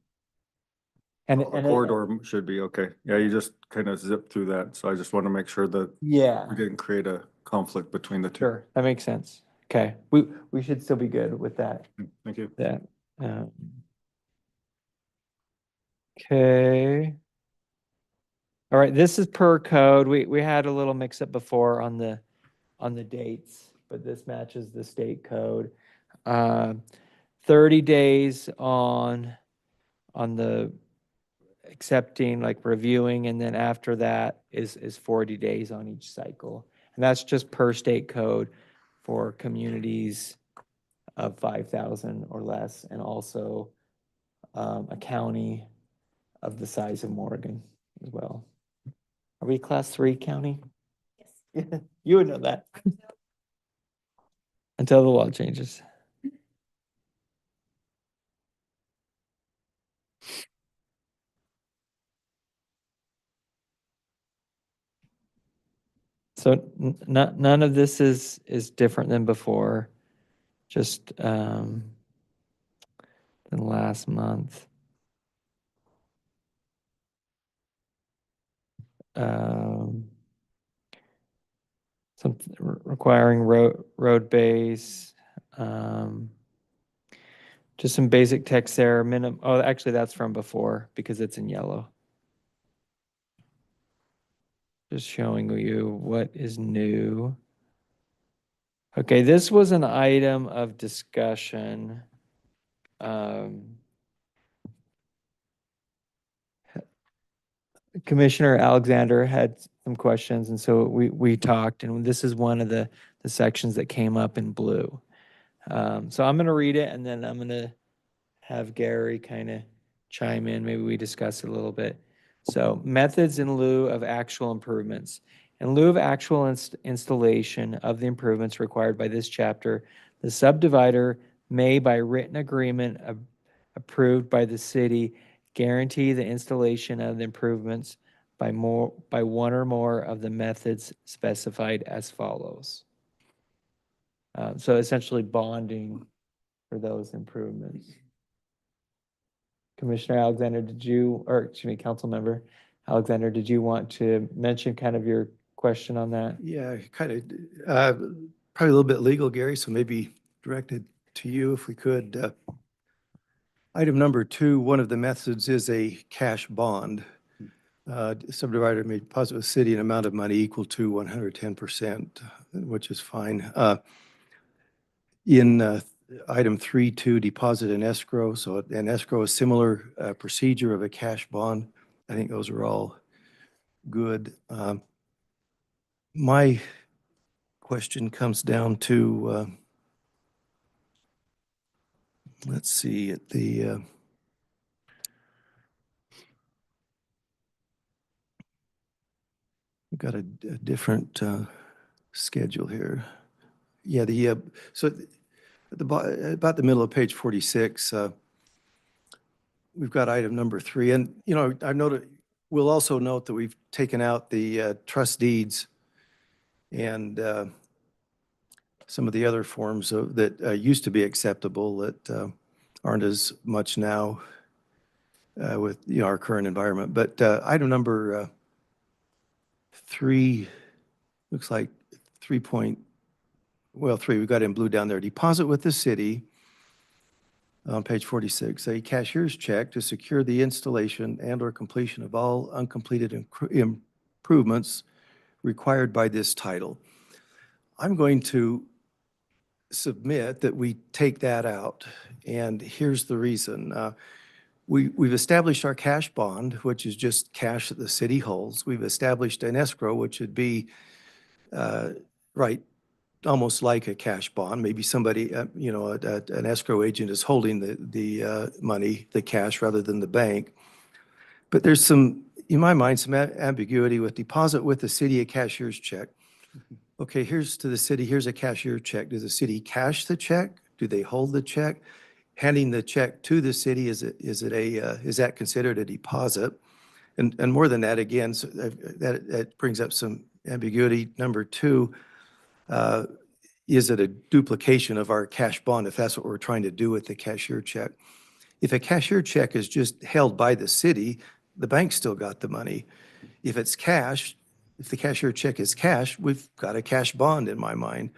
And, The and corridor should be, okay. Yeah, you just kind of zipped through that, so I just want to make sure that yeah, we didn't create a conflict between the two. sure, that makes sense. Okay, we should still be good with that. Thank you. Um, Okay. All right, this is per code. We had a little mix up before on the dates, but this matches the state code. 30 days on the accepting, like reviewing, and then after that is 40 days on each cycle. And that's just per state code for communities of 5,000 or less, and also a county of the size of Morgan as well. Are we class 3 county? Yes. You would know that until the law changes. So none of this is different than before, just than last month. Something requiring road base, just some basic text there, oh, actually that's from before because it's in yellow. Just showing you what is new. Okay, this was an item of discussion. Commissioner Alexander had some questions, and so we talked, and this is one of the sections that came up in blue. So I'm going to read it, and then I'm going to have Gary kind of chime in. Maybe we discuss it a little bit. So methods in lieu of actual improvements. In lieu of actual installation of the improvements required by this chapter, the subdivider may, by written agreement approved by the city, guarantee the installation of the improvements by one or more of the methods specified as follows. So essentially bonding for those improvements. Commissioner Alexander, Council Member Alexander, did you want to mention kind of your question on that? Yeah, kind of, probably a little bit legal, Gary, so maybe directed to you if we could. Item number 2, one of the methods is a cash bond. Subdivider may deposit with the city an amount of money equal to 110%, which is fine. In item 3.2, deposit in escrow. So an escrow is similar procedure of a cash bond. I think those are all good. My question comes down to, let's see, at the we've got a different schedule here. Yeah, so at about the middle of page 46, we've got item number 3. And, I've noted, we'll also note that we've taken out the trust deeds and some of the other forms that used to be acceptable that aren't as much now with, our current environment. But item number 3, looks like 3 point, well, 3, we got in blue down there. Deposit with the city on page 46, a cashier's check to secure the installation and or completion of all uncompleted improvements required by this title. I'm going to submit that we take that out, and here's the reason. We've established our cash bond, which is just cash that the city holds. We've established an escrow, which would be, right, almost like a cash bond. Maybe somebody, an escrow agent is holding the money, the cash, rather than the bank. But there's some, in my mind, some ambiguity with deposit with the city, a cashier's check. Okay, here's to the city, here's a cashier check. Does the city cash the check? Do they hold the check? Handing the check to the city, is that considered a deposit? And more than that, again, so that brings up some ambiguity. Number 2, is it a duplication of our cash bond if that's what we're trying to do with the cashier check? If a cashier check is just held by the city, the bank still got the money. If it's cash, if the cashier check is cash, we've got a cash bond in my mind.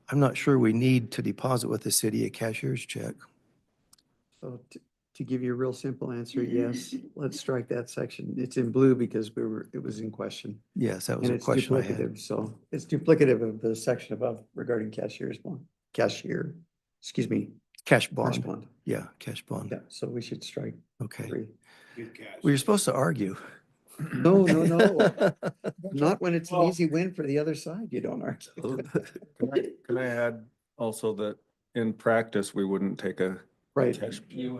I'm not sure we need to deposit with the city a cashier's check. So to give you a real simple answer, yes, let's strike that section. It's in blue because it was in question. Yes, that was And a it's question I had. duplicative, so it's duplicative of the section above regarding excuse me, Cash cash bond. bond. Yeah, cash bond. Yeah, so we should strike Okay. 3. Well, you're supposed to argue. No, not when it's an easy win for the other side. You don't argue. Can I add also that in practice, we wouldn't take a Right. cash. Yeah.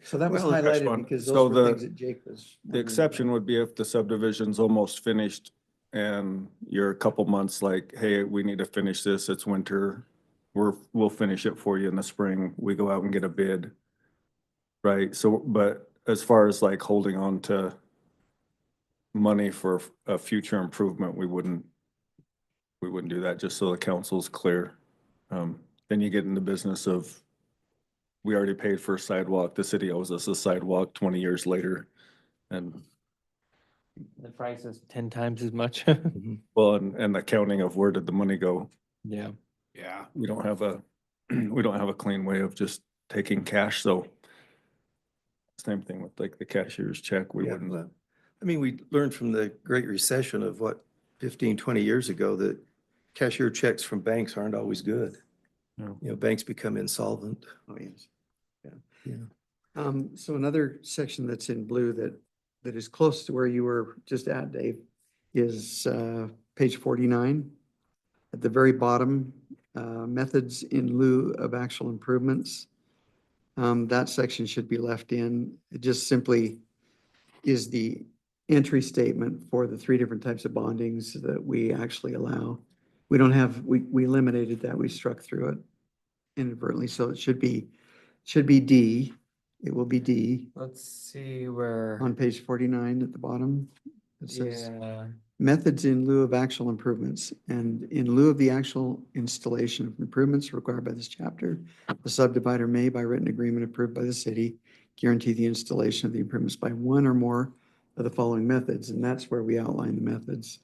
So that was Well, the cash highlighted bond. because So those were the- things that Jake was. The exception would be if the subdivision's almost finished and you're a couple months like, hey, we need to finish this, it's winter. We'll finish it for you in the spring. We go out and get a bid. Right, so, but as far as like holding on to money for a future improvement, we wouldn't do that, just so the council's clear. Then you get in the business of, we already paid for a sidewalk, the city owes us a sidewalk 20 years later. And The price is 10 times as much. well, and the counting of where did the money go? Yeah. Yeah. We don't have a clean way of just taking cash, so same thing with like the cashier's check, we Yeah, wouldn't. well, I mean, we learned from the Great Recession of 15, 20 years ago that cashier checks from banks aren't always good. No. Banks become insolvent. Oh, yes. Yeah. So another section that's in blue that is close to where you were just at, Dave, is page 49. At the very bottom, methods in lieu of actual improvements. That section should be left in. It just simply is the entry statement for the 3 different types of bondings that we actually allow. We don't have, we eliminated that. We struck through it inadvertently. So it should be D. It will be D Let's see where, on page 49 at the bottom. It says yeah, methods in lieu of actual improvements, and in lieu of the actual installation of improvements required by this chapter, the subdivider may, by written agreement approved by the city, guarantee the installation of the improvements by one or more of the following methods, and that's where we outline the methods.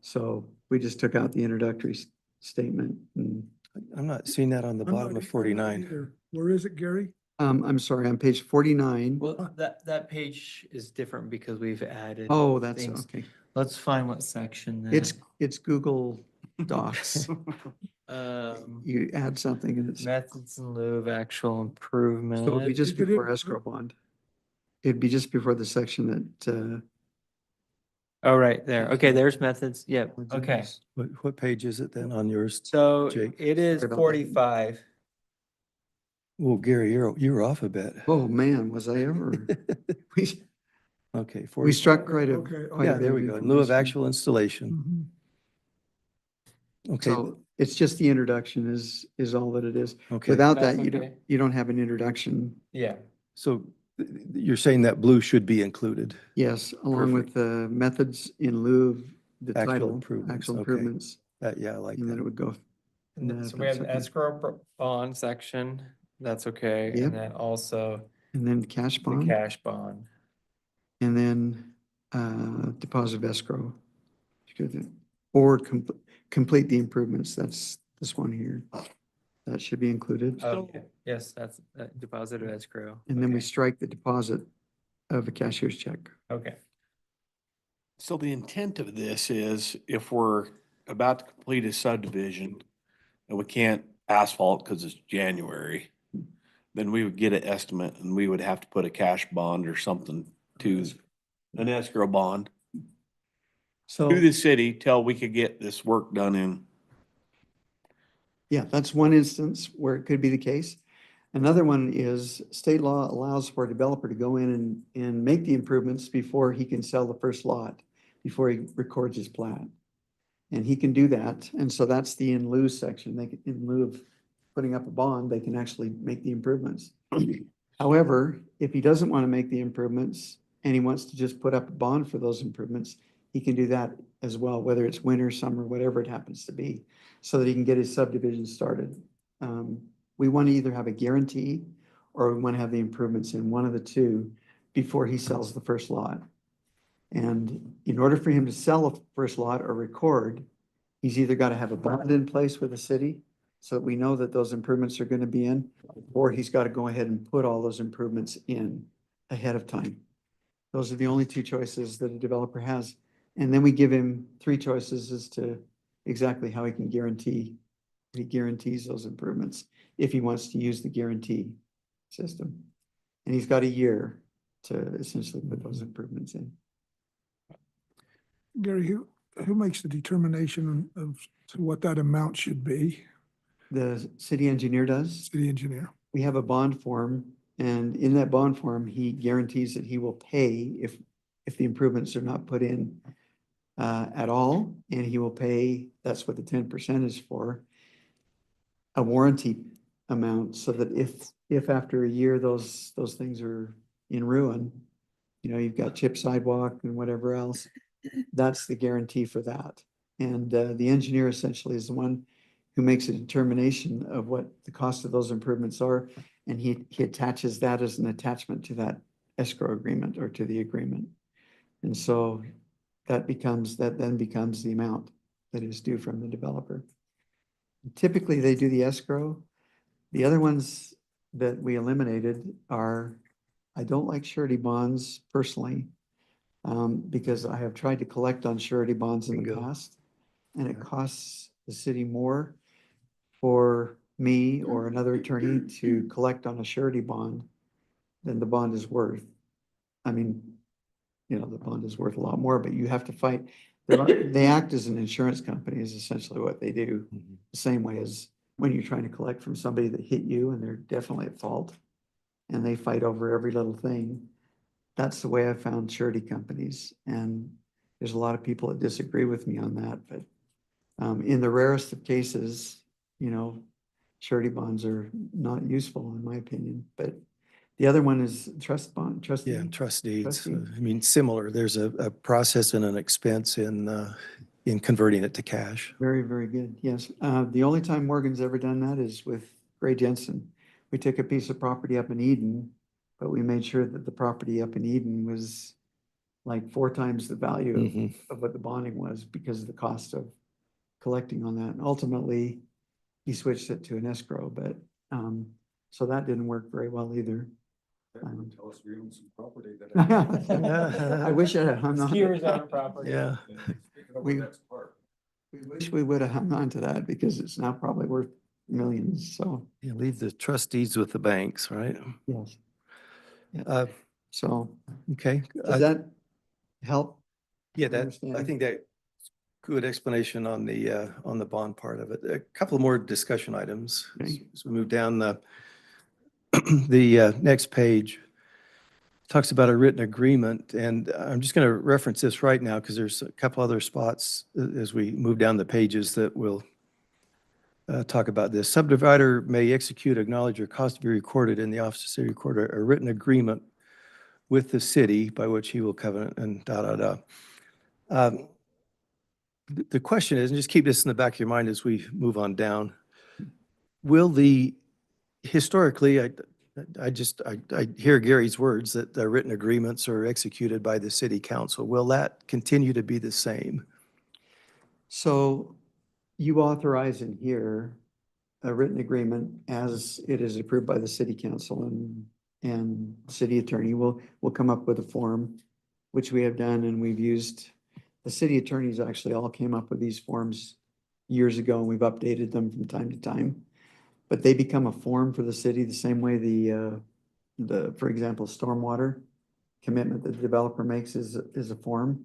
So we just took out the introductory statement. And I'm not seeing that on the I'm bottom not of 49. either. Where is it, Gary? I'm sorry, on page 49. well, that page is different because we've added. Oh, that's things. okay. Let's find what section. then. It's Google Docs. You add something and it's, Methods in lieu of actual improvement. so it'd be just Is it in- before escrow bond. It'd be just before the section that, Oh, right there. Okay, there's methods. Yep. Okay. What page is it then on yours? So Jake? it is Sorry about that. 45. Well, Gary, you're off a bit. oh man, was I ever? We, Okay. we 40. struck quite a. Okay, quite a Yeah, bit there of we go. In lieu of information. actual installation. Mhm. Okay, So it's just the introduction is all that it is. okay. Without That's that, okay. you don't have an introduction. Yeah. So you're saying that blue should be included? Yes, along with the methods in lieu of the Actual title, improvements, actual okay. improvements. Yeah, I like And then it that. would go. And then- So we have an escrow bond section, that's okay. Yep. And then also and then cash the bond, cash bond. and then deposit of escrow. Or complete the improvements. That's this one here. That should be included. Okay, yes, that's deposit of escrow. And then we Okay. strike the deposit of a cashier's check. Okay, So the intent of this is if we're about to complete a subdivision and we can't asphalt because it's January, then we would get an estimate and we would have to put a cash bond or something to an escrow bond So, to the city till we could get this work done in. yeah, that's one instance where it could be the case. Another one is state law allows for a developer to go in and make the improvements before he can sell the first lot, before he records his plat. And he can do that. And so that's the in lieu section. They can, in lieu of putting up a bond, they can actually make the improvements. However, if he doesn't want to make the improvements and he wants to just put up a bond for those improvements, he can do that as well, whether it's winter, summer, whatever it happens to be, so that he can get his subdivision started. We want to either have a guarantee or we want to have the improvements in one of the two before he sells the first lot. And in order for him to sell a first lot or record, he's either got to have a bond in place with the city so that we know that those improvements are going to be in, or he's got to go ahead and put all those improvements in ahead of time. Those are the only two choices that a developer has. And then we give him three choices as to exactly how he can guarantee, he guarantees those improvements if he wants to use the guarantee system. And he's got a year to essentially put those improvements in. Gary, who makes the determination of what that amount should be? The city engineer does. City engineer. We have a bond form, and in that bond form, he guarantees that he will pay if the improvements are not put in at all, and he will pay, that's what the 10% is for, a warranty amount, so that if after a year those things are in ruin, you know, you've got chip sidewalk and whatever else, that's the guarantee for that. And the engineer essentially is the one who makes a determination of what the cost of those improvements are, and he attaches that as an attachment to that escrow agreement or to the agreement. And so that then becomes the amount that is due from the developer. Typically, they do the escrow. The other ones that we eliminated are, I don't like surety bonds personally, because I have tried to collect on surety bonds in the Bingo. past, and it costs the city more for me or another attorney to collect on a surety bond than the bond is worth. I mean, you know, the bond is worth a lot more, but you have to fight. They act as an insurance company is essentially what they do. The same way as when you're trying to collect from somebody that hit you and they're definitely at fault and they fight over every little thing. That's the way I found surety companies. And there's a lot of people that disagree with me on that, but in the rarest of cases, you know, surety bonds are not useful in my opinion, but the other one is trust bond, trust. Yeah, trust deeds. Trustee. I mean, similar. There's a process and an expense in converting it to cash. Very, very good. Yes. The only time Morgan's ever done that is with Gray Jensen. We took a piece of property up in Eden, but we made sure that the property up in Eden was like 4 times the value Mhm. of what the bonding was because of the cost of collecting on that. And ultimately, he switched it to an escrow, but so that didn't work very well either. Tell us we own some property that. I wish I had hung on. skiers on property. Yeah. We wish we would have hung on to that because it's now probably worth millions. So, You leave the trustees with the banks, right? yes. Uh, So Okay. does that help? Yeah, that, I understanding? think that good explanation on the bond part of it. A couple of more discussion items Okay. as we move down the next page. Talks about a written agreement, and I'm just going to reference this right now because there's a couple other spots as we move down the pages that will talk about this. Subdivider may execute, acknowledge, or cause to be recorded in the office of city recorder a written agreement with the city by which he will covenant and The question is, and just keep this in the back of your mind as we move on down, will the historically, I hear Gary's words that the written agreements are executed by the city council. Will that continue to be the same? So you authorize in here a written agreement as it is approved by the city council and city attorney will come up with a form, which we have done, and we've used, the city attorneys actually all came up with these forms years ago, and we've updated them from time to time. But they become a form for the city, the same way for example, stormwater commitment that the developer makes is a form.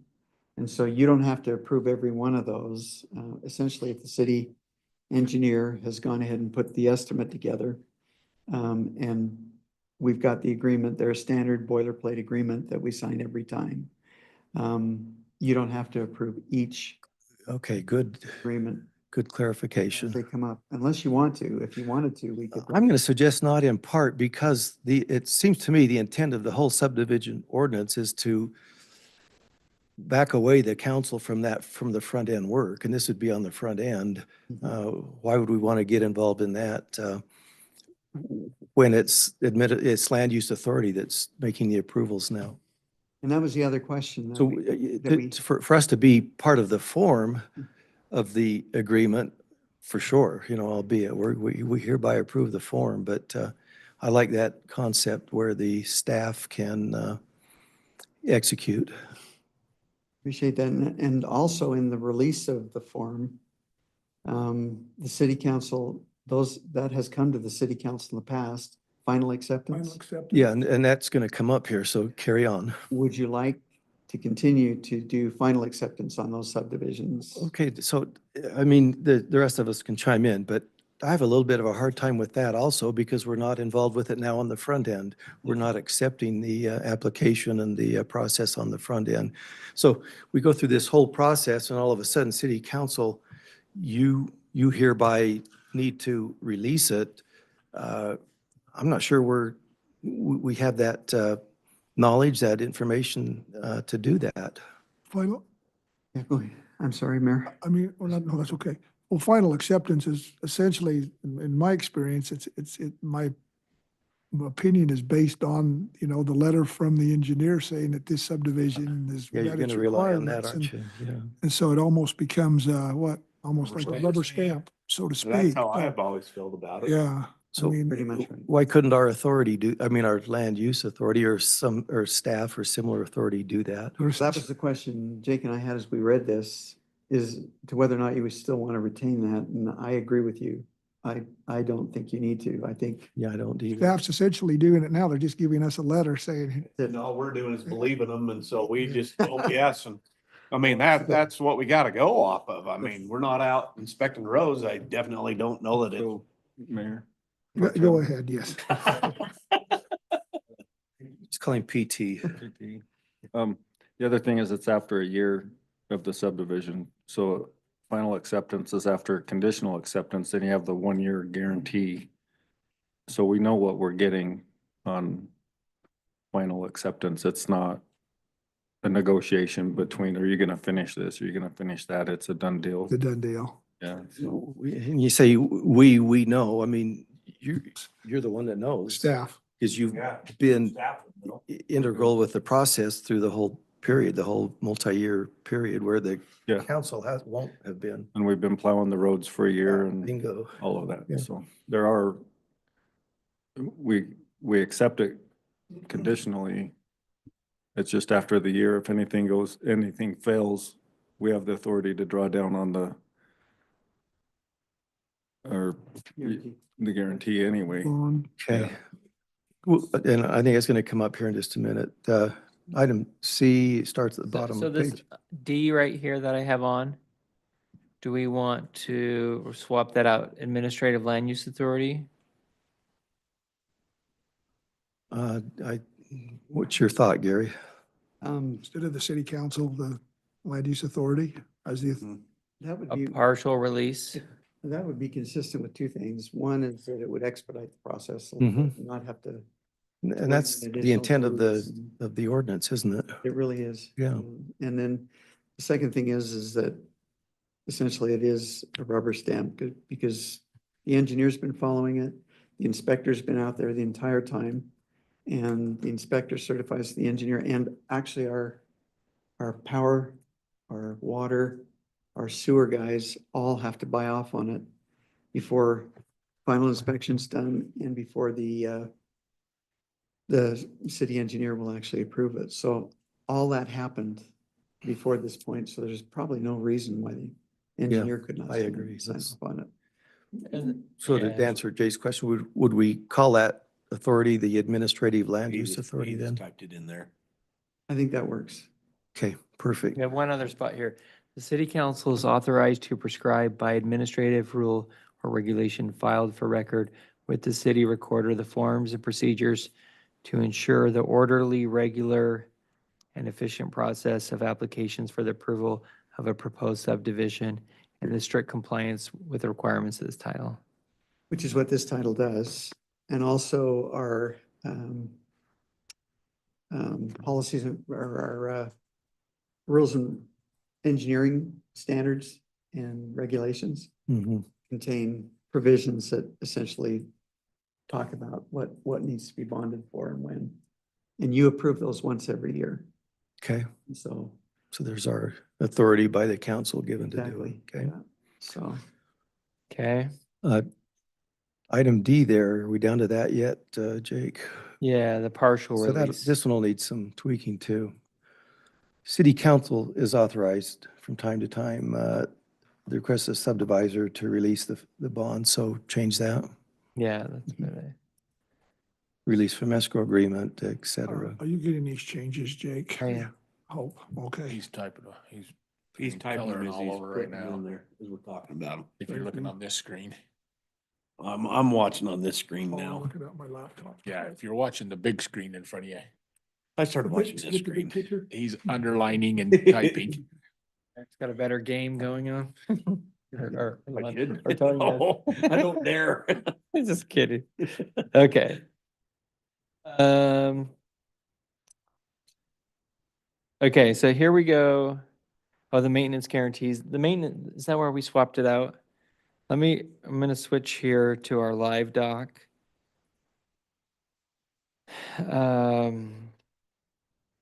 And so you don't have to approve every one of those. Essentially, if the city engineer has gone ahead and put the estimate together, and we've got the agreement, their standard boilerplate agreement that we sign every time. You don't have to approve each Okay, good, agreement good as clarification. they come up, unless you want to. If you wanted to, we could. I'm going to suggest not in part because it seems to me the intent of the whole subdivision ordinance is to back away the council from the front end work, and this would be on the front end. Why would we want to get involved in that when it's admitted, it's land use authority that's making the approvals now? And that was the other question. that So we- that we- for us to be part of the form of the agreement, for sure, albeit we hereby approve the form, but I like that concept where the staff can execute. Appreciate that. And also in the release of the form, the city council, that has come to the city council in the past, final acceptance. Final acceptance. Yeah, and that's going to come up here, so carry on. Would you like to continue to do final acceptance on those subdivisions? Okay, so, I mean, the rest of us can chime in, but I have a little bit of a hard time with that also because we're not involved with it now on the front end. We're not accepting the application and the process on the front end. So we go through this whole process and all of a sudden, city council, you hereby need to release it. I'm not sure we have that knowledge, that information to do that. Final, Yeah, go ahead. I'm sorry, Mayor. I mean, well, no, that's okay. Well, final acceptance is essentially, in my experience, my opinion is based on, the letter from the engineer saying that this subdivision is. Yeah, you're met going its to rely on that, requirements, aren't you? Yeah. And so it almost becomes, almost like a rubber stamp, so to That's speak. how I've always felt about it. Yeah, I So mean, Pretty much right. why couldn't our authority our land use authority or staff or similar authority do that? there's- That was the question Jake and I had as we read this, is to whether or not you would still want to retain that. And I agree with you. I don't think you need to. I think Yeah, I don't either. staff's essentially doing it now. They're just giving us a letter saying, that All we're doing is believing them, and so we just go yes, and, I mean, that's what we gotta go off of. I mean, we're not out inspecting roads. I definitely don't know that it. So, Mayor, go ahead, yes. Just calling PT. the other thing is it's after a year of the subdivision. So final acceptance is after conditional acceptance, then you have the 1 year guarantee. So we know what we're getting on final acceptance. It's not a negotiation between, are you gonna finish this? Are you gonna finish that? It's a done deal. The done deal. Yeah. So And you say, we know, I mean, you're the one that knows. Staff. Because you've been integral with the process through the whole period, the whole multi-year period where the Yeah. council won't have been. And we've been plowing the roads for a year and Bingo. all of that. Yeah. So there are, we accept it conditionally. It's just after the year, if anything fails, we have the authority to draw down on the guarantee anyway. On. Okay. Well, and I think it's going to come up here in just a minute. Item C starts at the bottom So of the this page. D right here that I have on, do we want to swap that out, administrative land use authority? What's your thought, Gary? Instead of the city council, the land use authority as the, that would A be, partial release? that would be consistent with two things. One is that it would expedite the process, a Mhm. little bit, not have to. And that's It the is intent of hopefully the ordinance, isn't it? It really is. Yeah. And then the second thing is that essentially it is a rubber stamp because the engineer's been following it. The inspector's been out there the entire time. And the inspector certifies the engineer and actually our power, our water, our sewer guys all have to buy off on it before final inspection's done and before the city engineer will actually approve it. So all that happened before this point, so there's probably no reason why the engineer could not. I agree. Sign That's- off on it. And- So to yeah. answer Jay's question, would we call that authority the administrative land He use just- authority he just then? Typed it in there. I think that works. Okay, perfect. We have one other spot here. The city council is authorized to prescribe by administrative rule or regulation filed for record with the city recorder the forms and procedures to ensure the orderly, regular, and efficient process of applications for the approval of a proposed subdivision and the strict compliance with the requirements of this title. Which is what this title does. And also our policies or our rules and engineering standards and regulations Mhm. contain provisions that essentially talk about what needs to be bonded for and when. And you approve those once every year. Okay, So. so there's our authority by the council given to do it. Exactly. Okay. yeah. So. Okay? Item D there, are we down to that yet, Jake? Yeah, the partial So that, release. this one will need some tweaking too. City council is authorized from time to time, the request of subdivisor to release the bond, so change that. Yeah, that's good. Release from escrow agreement, et cetera. Are you getting these changes, Jake? I am. Oh, okay. He's typing, he's He's typing coloring them as all he's over right putting them now. in there, as we're talking about them. If you're looking on this screen. I'm watching on this screen Oh, I'm now. looking at my laptop. Yeah, if you're watching the big screen in front of you, I started watching Get this the big screen. picture. he's underlining and typing. It's got a better game going on. Or- I did. or telling you No, I don't dare. I'm just kidding. Okay. Okay, so here we go. Oh, the maintenance guarantees. The maintenance, is that where we swapped it out? I'm gonna switch here to our live doc.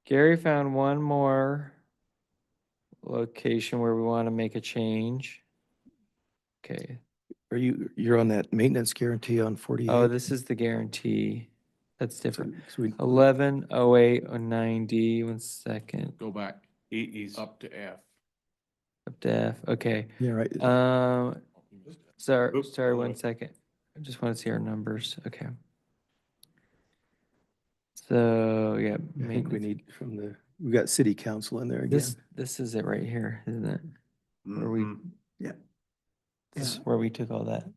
Gary found one more location where we want to make a change. Okay. You're on that maintenance guarantee on 48? Oh, this is the guarantee. That's different. So we- 110809D, 1 second, Go back He's up to F. up to F, okay. Yeah, right. Sorry, Oops, sorry, by the 1 way. second. I just want to see our numbers, okay. So, yeah. I think we maintenance- need we got city council in there again. This is it right here, isn't it? Where we, Mhm. this is where we took all that.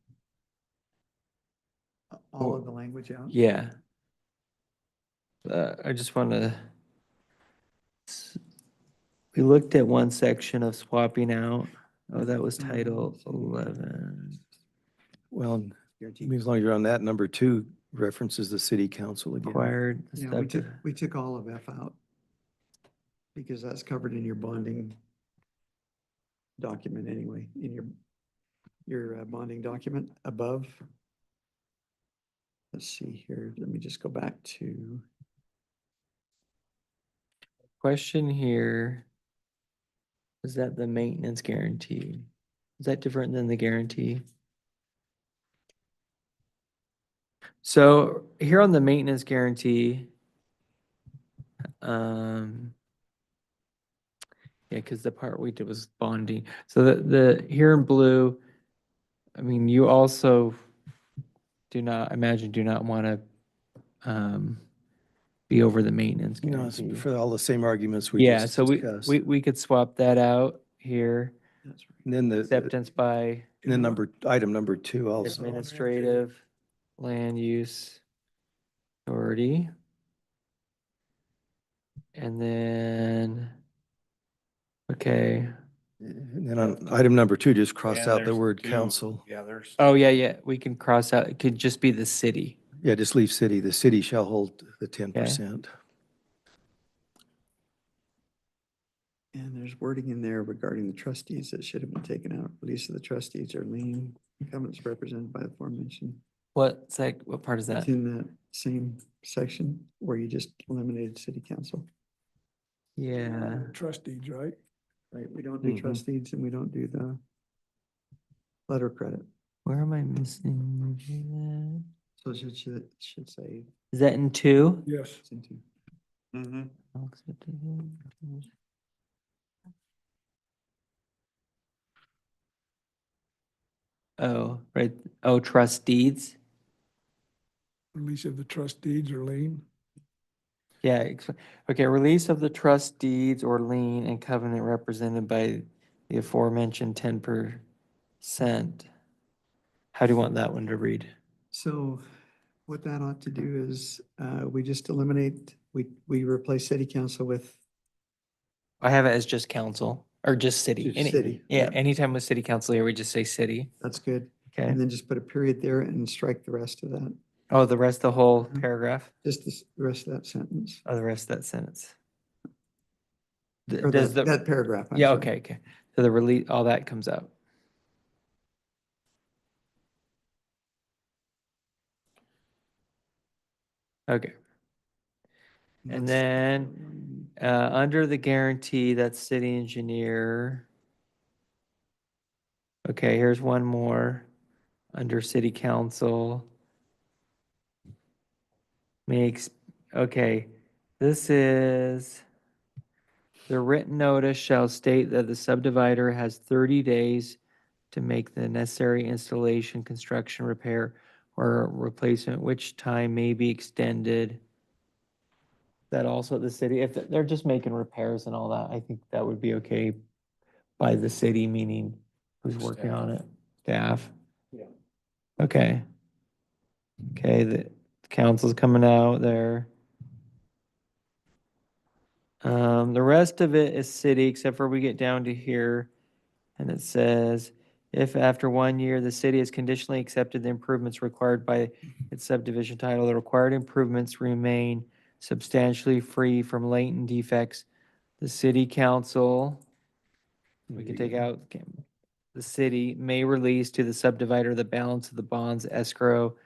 All of the language out. Yeah. I just want to. We looked at one section of swapping out. Oh, that was title 11. Well, Guarantee. I mean, as long as you're on that, number 2 references the city council again. Required. Yeah, we took all of F out. Because that's covered in your bonding document anyway, in your bonding document above. Let's see here, let me just go back to, Question here. Is that the maintenance guarantee? Is that different than the guarantee? So here on the maintenance guarantee, yeah, because the part we did was bonding. So the here in blue, I mean, you also do not want to be over the maintenance You know, it's guarantee. for all the same arguments we Yeah, just so discussed. we could swap that out here. that's right. And then Acceptance by and then item number 2 also. administrative land use authority. And then, okay, And then on item number 2, just cross Yeah, out the there's word two. council. Yeah, there's. oh, yeah, we can cross out, it could just be the city. Yeah, just leave city. The city shall hold the 10%. And there's wording in there regarding the trustees that should have been taken out. Release of the trustees are lien covenants represented by the aforementioned What part is It's that? in that same section where you just eliminated city council. Yeah, Trustees, right? Right, we don't do Mhm. trustees and we don't do the letter credit. where am I missing? So it should say. Is that in two? Yes. it's in two. Mm-hmm. Oh, right. Oh, trust deeds. Release of the trust deeds or lien. Yeah, okay, release of the trust deeds or lien and covenant represented by the aforementioned 10%. How do you want that one to read? So what that ought to do is, we just eliminate, we replace city council with I have it as just council or just city. Just city, Yeah, yeah. anytime with city council here, we just say city. that's good. Okay. And then just put a period there and strike the rest of that, Oh, the rest, the whole Mhm. paragraph? just the rest of that sentence. Oh, the rest of that sentence. Or Does that paragraph. I'm Yeah, sorry. okay, okay. So the release, all that comes out. Okay, and That's- then, under the guarantee, that's city engineer. Okay, here's one more, under city council. Makes, okay, this is, the written notice shall state that the subdivider has 30 days to make the necessary installation, construction, repair, or replacement, which time may be extended. That also the city, if they're just making repairs and all that, I think that would be okay by the city, meaning who's working on it, staff. Yeah. Okay. Okay, the council's coming out there. The rest of it is city, except for we get down to here, and it says, if after 1 year, the city has conditionally accepted the improvements required by its subdivision title, the required improvements remain substantially free from latent defects, the city council, we could take out, the city may release to the subdivider the balance of the bonds, escrow,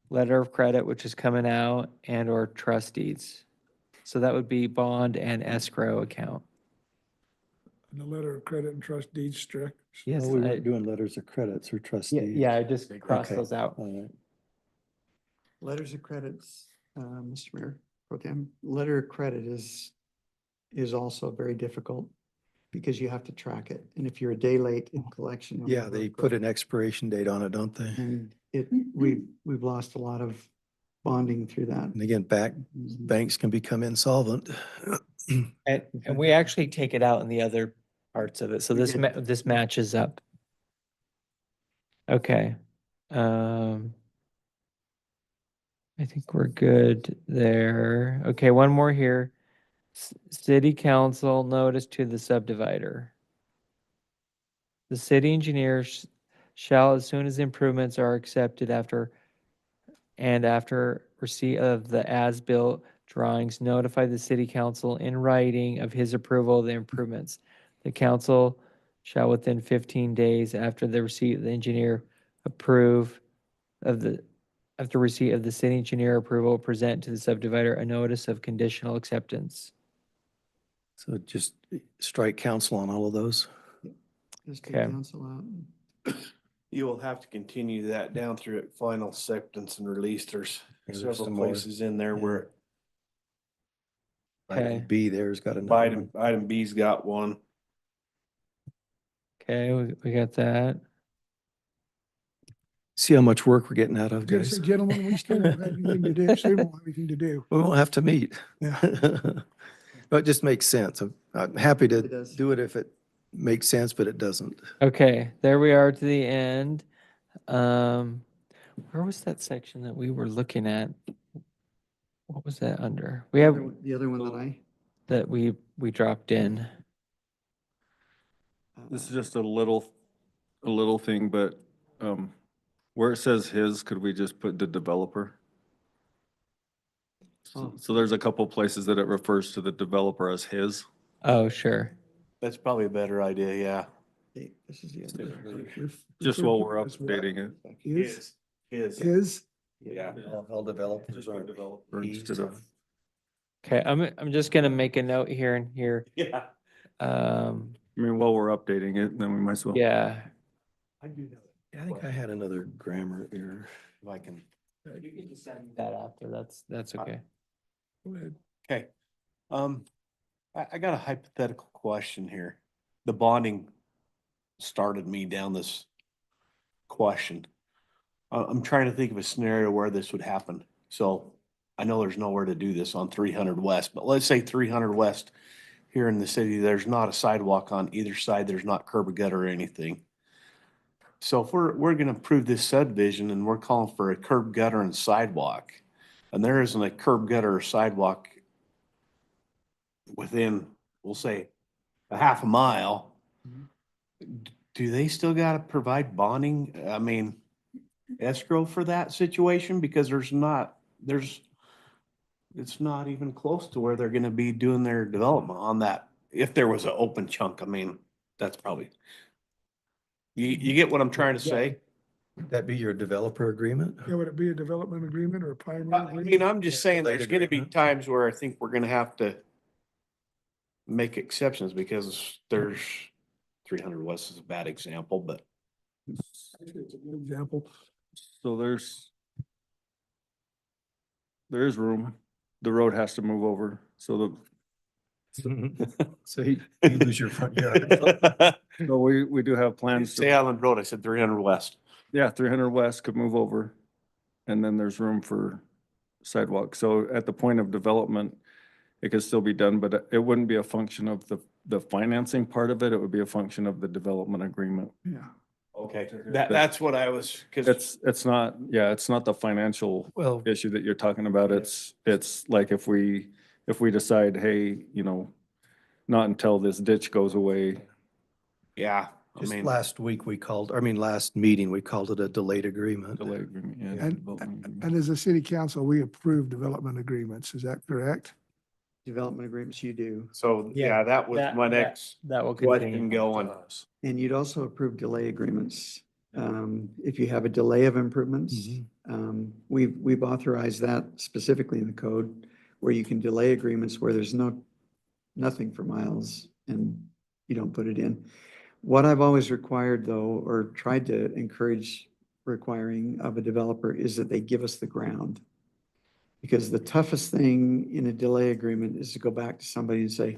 letter of credit, which is coming out, and or trust deeds. So that would be bond and escrow account. And the letter of credit and trust deeds strict. Yes, Oh, we I- weren't doing letters of credits or yeah, trustees. yeah, I just crossed Okay. those out. All right. Letters of credits, Mr. Mayor, Pro Tem, letter of credit is also very difficult because you have to track it. And if you're a day late in collection. of Yeah, letter they of put credit, an expiration date on it, don't they? And we've lost a lot of bonding through that. And again, banks can become insolvent. And we actually take it out in the other parts of it, so We this did. this matches up. Okay. I think we're good there. Okay, one more here. City council notice to the subdivider. The city engineers shall, as soon as improvements are accepted after receipt of the as-built drawings, notify the city council in writing of his approval of the improvements. The council shall within 15 days after the receipt of the engineer approve of the, after receipt of the city engineer approval, present to the subdivider a notice of conditional acceptance. So just strike council on all of those. Just take Okay. council out. You will have to continue that down through at final acceptance and release. There's There's several some more. places in there where Okay. Item B there's got another one. item B's got one. Okay, we got that. See how much work we're getting out I of, was gonna guys. say, gentlemen, we still don't have anything to do, still don't have anything to do. We won't have to meet. Yeah. But it just makes sense. I'm happy to It does. do it if it makes sense, but it doesn't. Okay, there we are to the end. Where was that section that we were looking at? What was that under? We have The other one that we dropped in. This is just a little thing, but, where it says his, could we just put the developer? Oh. So there's a couple places that it refers to the developer as his. Oh, sure. That's probably a better idea, yeah. this is the other. Just while we're updating it. Is, is, Yeah. All developers are Developer instead of. Okay, I'm just gonna make a note here and here. Yeah. I mean, while we're updating it, then we might as well. Yeah. I think I had another grammar error. If I can. You can just send that after, that's okay. go ahead. Okay. I got a hypothetical question here. The bonding started me down this question. I'm trying to think of a scenario where this would happen. So I know there's nowhere to do this on 300 West, but let's say 300 West here in the city, there's not a sidewalk on either side. There's not curb or gutter or anything. So if we're gonna approve this subdivision and we're calling for a curb gutter and sidewalk, and there isn't a curb gutter or sidewalk within, we'll say, a half a mile, do they still gotta provide bonding? I mean, escrow for that situation? Because it's not even close to where they're gonna be doing their development on that. If there was an open chunk, I mean, that's probably, you get what I'm trying to say? Would that be your developer agreement? Yeah, would it be a development agreement or a pioneer I agreement? mean, I'm just saying, Delayed there's gonna be agreement. times where I think we're gonna have to make exceptions because there's 300 West is a bad example, but It's a good example. So there is room. The road has to move over. So So you lose your front yard. so we do have plans. say Island Road, I said 300 West. Yeah, 300 West could move over. And then there's room for sidewalk. So at the point of development, it could still be done, but it wouldn't be a function of the financing part of it. It would be a function of the development agreement. Yeah. Okay, that's what I was, because It's not, yeah, it's not the financial Well, issue that you're talking about. It's like if we decide, hey, not until this ditch goes away. yeah, I just mean, last meeting, we called it a delayed agreement. Delay agreement, yeah, And, development agreement. and as a city council, we approve development agreements. Is that correct? Development agreements you do. so, Yeah, yeah, that was my next That will question continue. going. And you'd also approve delay agreements. If you have a delay of improvements, we've authorized that specifically in the code where you can delay agreements where there's nothing for miles and you don't put it in. What I've always required though, or tried to encourage requiring of a developer is that they give us the ground. Because the toughest thing in a delay agreement is to go back to somebody and say,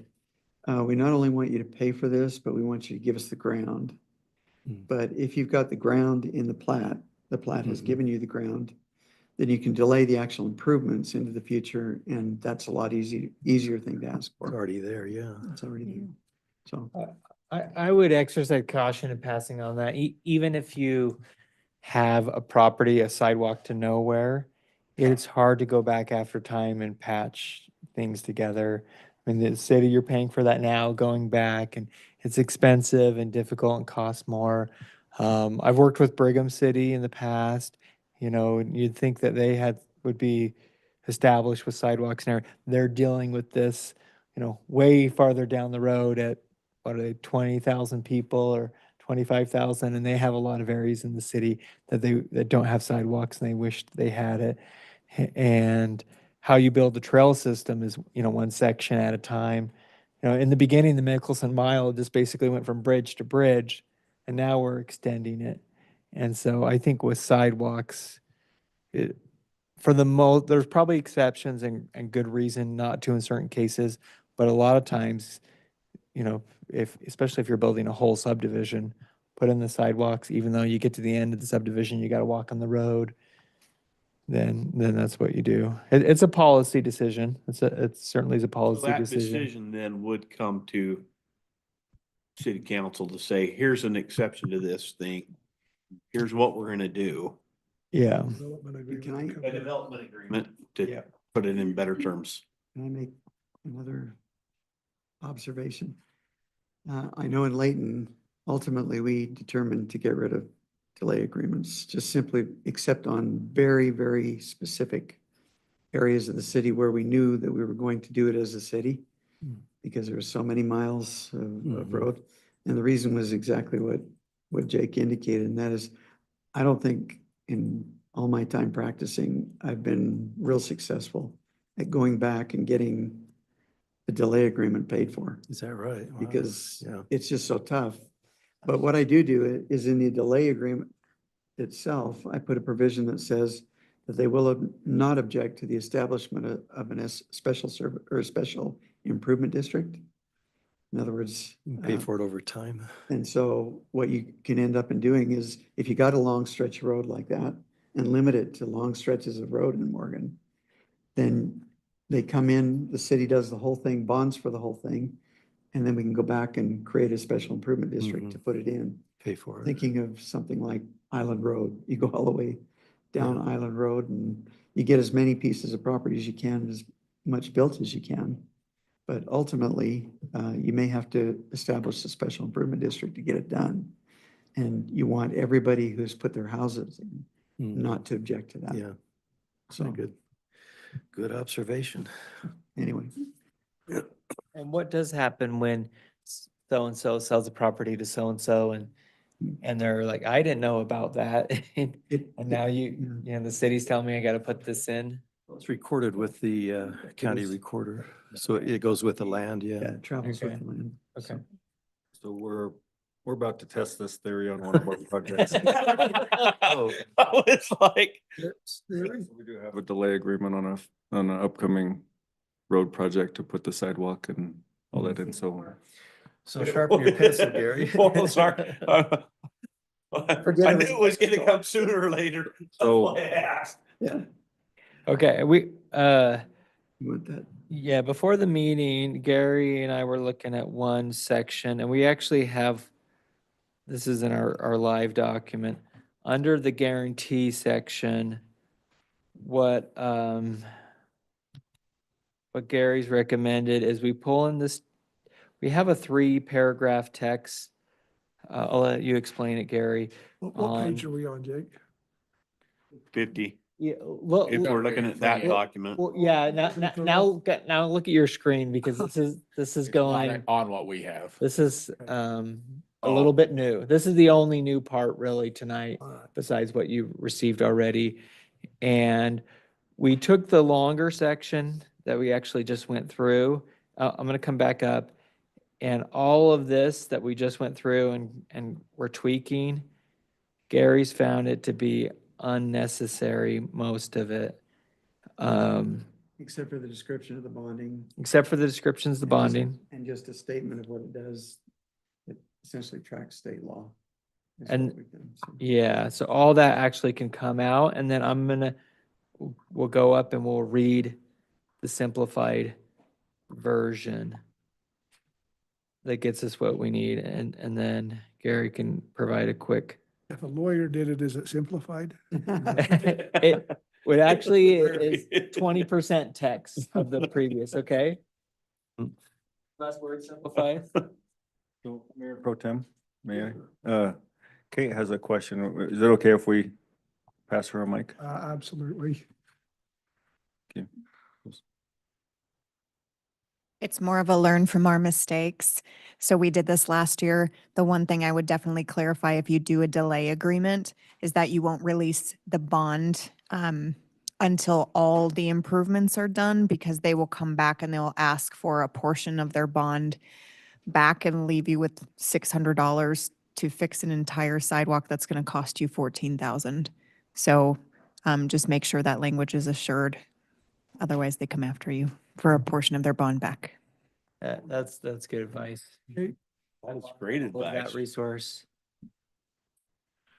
we not only want you to pay for this, but we want you to give us the ground. But if you've got the ground in the plat has given you the ground, then you can delay the actual improvements into the future, and that's a lot easier thing to ask It's for. already there, yeah. It's already there. So, I would exercise caution in passing on that. Even if you have a property, a sidewalk to nowhere, it's hard to go back after time and patch things together. I mean, the city, you're paying for that now, going back, and it's expensive and difficult and costs more. I've worked with Brigham City in the past, and you'd think that they would be established with sidewalks and everything. They're dealing with this, way farther down the road at, 20,000 people or 25,000, and they have a lot of areas in the city that don't have sidewalks and they wish they had it. And how you build the trail system is, one section at a time. In the beginning, the Mickelson Mile just basically went from bridge to bridge, and now we're extending it. And so I think with sidewalks, there's probably exceptions and good reason not to in certain cases, but a lot of times, especially if you're building a whole subdivision, put in the sidewalks, even though you get to the end of the subdivision, you got to walk on the road. Then that's what you do. It's a policy decision. It certainly is a So policy that decision. decision then would come to city council to say, here's an exception to this thing. Here's what we're gonna do. Yeah. Development agreement Can I- comes A in. development agreement to Yeah. put it in better terms. can I make another observation? I know in Layton, ultimately, we determined to get rid of delay agreements, just simply except on very, very specific areas of the city where we knew that we were going to do it as a city, because there were so many miles of road. And the reason was exactly what Jake indicated, and that is, I don't think in all my time practicing, I've been real successful at going back and getting the delay agreement paid for, Is that right? Wow. because Yeah. it's just so tough. But what I do is in the delay agreement itself, I put a provision that says that they will not object to the establishment of an special service or a special improvement district. In other words. You can Pay for it over time. And so what you can end up in doing is if you got a long stretch of road like that and limit it to long stretches of road in Morgan, then they come in, the city does the whole thing, bonds for the whole thing, and then we can go back and create a special improvement district to put it in. Pay for it. Thinking of something like Island Road, you go all the way down Island Road and you get as many pieces of property as you can, as much built as you can. But ultimately, you may have to establish a special improvement district to get it done. And you want everybody who's put their houses in not to object to that. Yeah, So very good. Good observation. anyway, And what does happen when so-and-so sells a property to so-and-so and they're like, I didn't know about that. And now you know, the city's telling me I gotta put this in. It's recorded with the county is. recorder, so it goes with the land, yeah, yeah. it travels with Okay. the land. Okay. So we're about to test this theory on one of our projects. Oh. I was like, We do have a delay agreement on an upcoming road project to put the sidewalk and all that in, so. So sharpen your pencil, Gary. Oh, sorry. I Forget knew it. it was gonna come sooner or later. That's So- why I asked. Yeah, Okay, you want that. yeah, before the meeting, Gary and I were looking at one section and we actually have, this is in our live document, under the guarantee section, what Gary's recommended is we pull in this, we have a 3-paragraph text. I'll let you explain it, Gary. What page On- are we on, Jake? 50, Yeah, look, if we're looking at that document. well, yeah, now look at your screen because this is going. On what we have. This is a little bit new. This is the only new part really tonight, besides what you received already. And we took the longer section that we actually just went through. I'm gonna come back up. And all of this that we just went through and we're tweaking, Gary's found it to be unnecessary, most of it. Except for the description of the bonding. Except for the descriptions, the and just- bonding. And just a statement of what it does. It essentially tracks state law. is And- what we've done, so. Yeah, so all that actually can come out and then we'll go up and we'll read the simplified version that gets us what we need and then Gary can provide a quick. If a lawyer did it, is it simplified? It would actually is 20% text of the previous, okay? Last word simplified. So Mayor Pro Tem, may I? Kate has a question. Is it okay if we pass her a mic? Absolutely. It's more of a learn from our mistakes. So we did this last year. The one thing I would definitely clarify if you do a delay agreement is that you won't release the bond until all the improvements are done, because they will come back and they'll ask for a portion of their bond back and leave you with $600 to fix an entire sidewalk that's going to cost you $14,000. So just make sure that language is assured. Otherwise, they come after you for a portion of their bond back. That's good advice. That's great Love that advice. resource.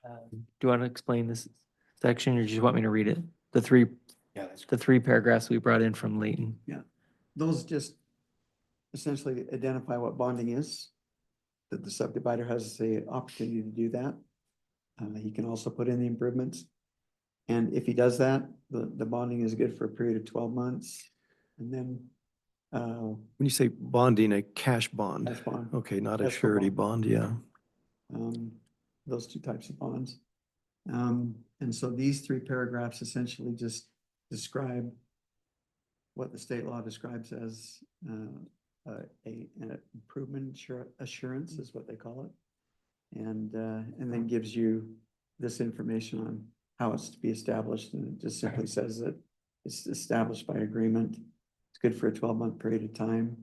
Do you want to explain this section or do you just want me to read it? The three paragraphs we brought in from Leighton. Those just essentially identify what bonding is, that the subdivider has the opportunity to do that. He can also put in the improvements. And if he does that, the bonding is good for a period of 12 months. And then When you say bonding, a cash bond. cash bond, Okay, not a Escrow surety bond. bond, yeah. those two types of bonds. And so these 3 paragraphs essentially just describe what the state law describes as an improvement assurance is what they call it. And then gives you this information on how it's to be established, and it just simply says that it's established by agreement. It's good for a 12-month period of time.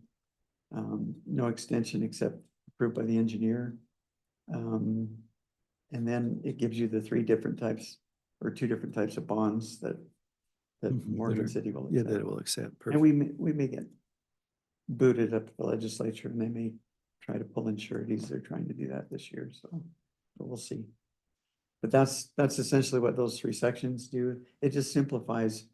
No extension except approved by the engineer. And then it gives you the 3 different types or 2 different types of bonds that Mhm, that Morgan are- City will Yeah, accept. that it will accept. And Perfect. we may get booted up to the legislature, and they may try to pull in sureties. They're trying to do that this year, so but we'll see. But that's essentially what those 3 sections do. It just simplifies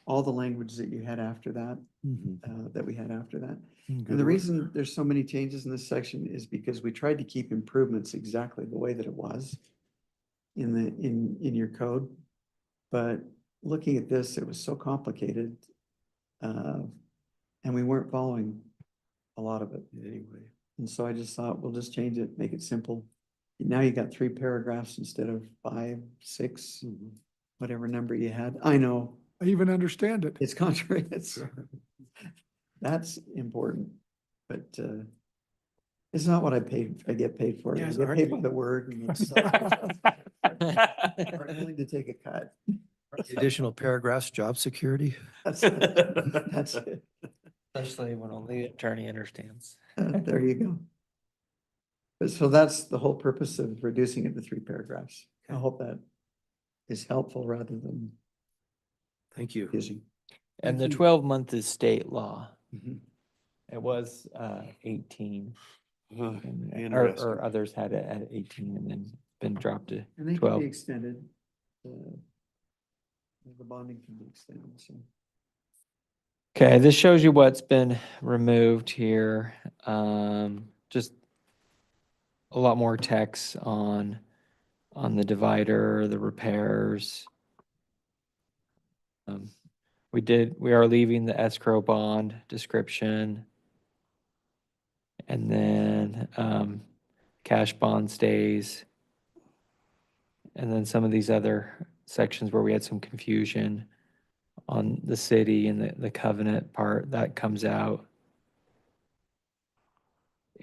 all the language that you had after that, Mhm. that we had after that. Good And the work. reason there's so many changes in this section is because we tried to keep improvements exactly the way that it was in your code. But looking at this, it was so complicated. And we weren't following a lot of it anyway. And so I just thought, we'll just change it, make it simple. Now you got 3 paragraphs instead of 5, 6, whatever number you had. I know, I even understand it. it's contrary, that's important, but, it's not what I get paid for. I Yes, get aren't paid by you? the word. And it's I'm willing to take a cut. Additional paragraphs, job security. That's it. Especially when only the attorney understands. There you go. But so that's the whole purpose of reducing it to 3 paragraphs. I hope that is helpful rather than Thank you. confusing. And the Thank you. 12-month is state law. Mhm. It was 18. Ugh, and- Interesting. Or others had it at 18 and then been dropped to And they can 12. be extended. The bonding can be extended, so. Okay, this shows you what's been removed here. Just a lot more text on the divider, the repairs. We are leaving the escrow bond description. And then cash bond stays. And then some of these other sections where we had some confusion on the city and the covenant part, that comes out.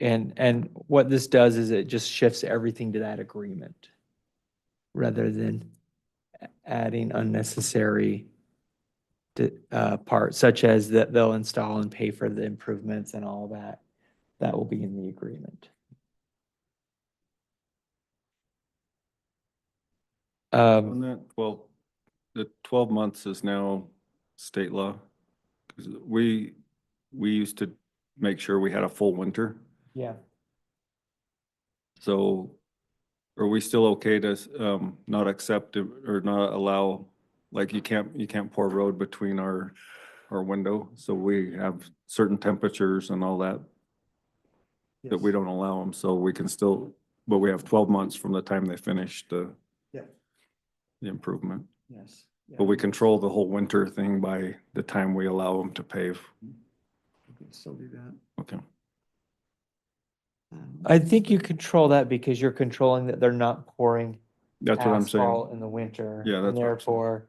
And what this does is it just shifts everything to that agreement rather than adding unnecessary parts, such as that they'll install and pay for the improvements and all that. That will be in the agreement. On that, well, the 12 months is now state law. 'Cause we used to make sure we had a full winter. Yeah. So are we still okay to not accept it or not allow, like you can't pour road between our window? So we have certain temperatures and all that that we Yes. don't allow them, so we can still, but we have 12 months from the time they finish the improvement. Yes. But we control the whole winter thing by the time we allow them to pave. We can still do that. Okay. I think you control that because you're controlling that they're not pouring That's what I'm saying. asphalt in the winter. Yeah, and that's what I'm saying. therefore,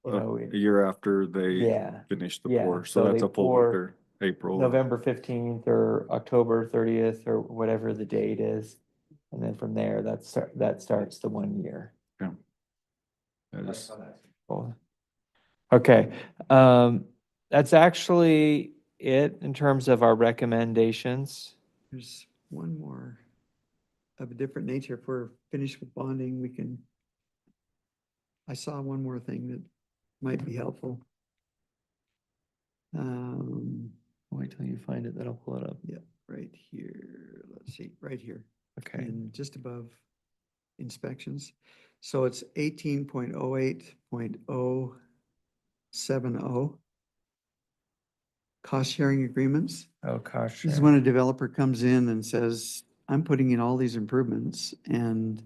you know, A year after they yeah, finish the yeah, pour, so so that's they a full pour winter, April. November 15th or October 30th or whatever the date is. And then from there, that starts the 1 year. Yeah, just- Cool. Okay, that's actually it in terms of our recommendations. There's one more of a different nature. If we're finished with bonding, I saw one more thing that might be helpful. Wait till you find it, then I'll pull it up. Yeah, right here. Let's see, right here. Okay. And just above inspections. So it's 18.08.070. Cost sharing agreements. Oh, gosh. This is when a developer comes in and says, I'm putting in all these improvements and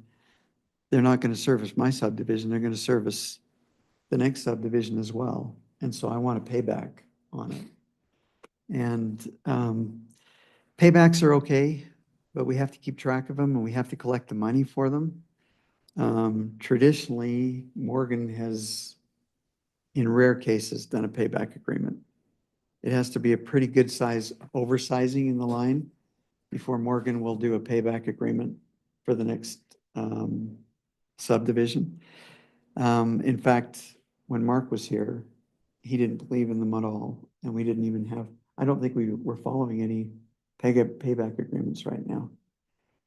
they're not going to service my subdivision. They're going to service the next subdivision as well. And so I want a payback on it. And paybacks are okay, but we have to keep track of them and we have to collect the money for them. Traditionally, Morgan has, in rare cases, done a payback agreement. It has to be a pretty good size oversizing in the line before Morgan will do a payback agreement for the next subdivision. In fact, when Mark was here, he didn't believe in them at all, and we didn't even have, I don't think we were following any payback agreements right now.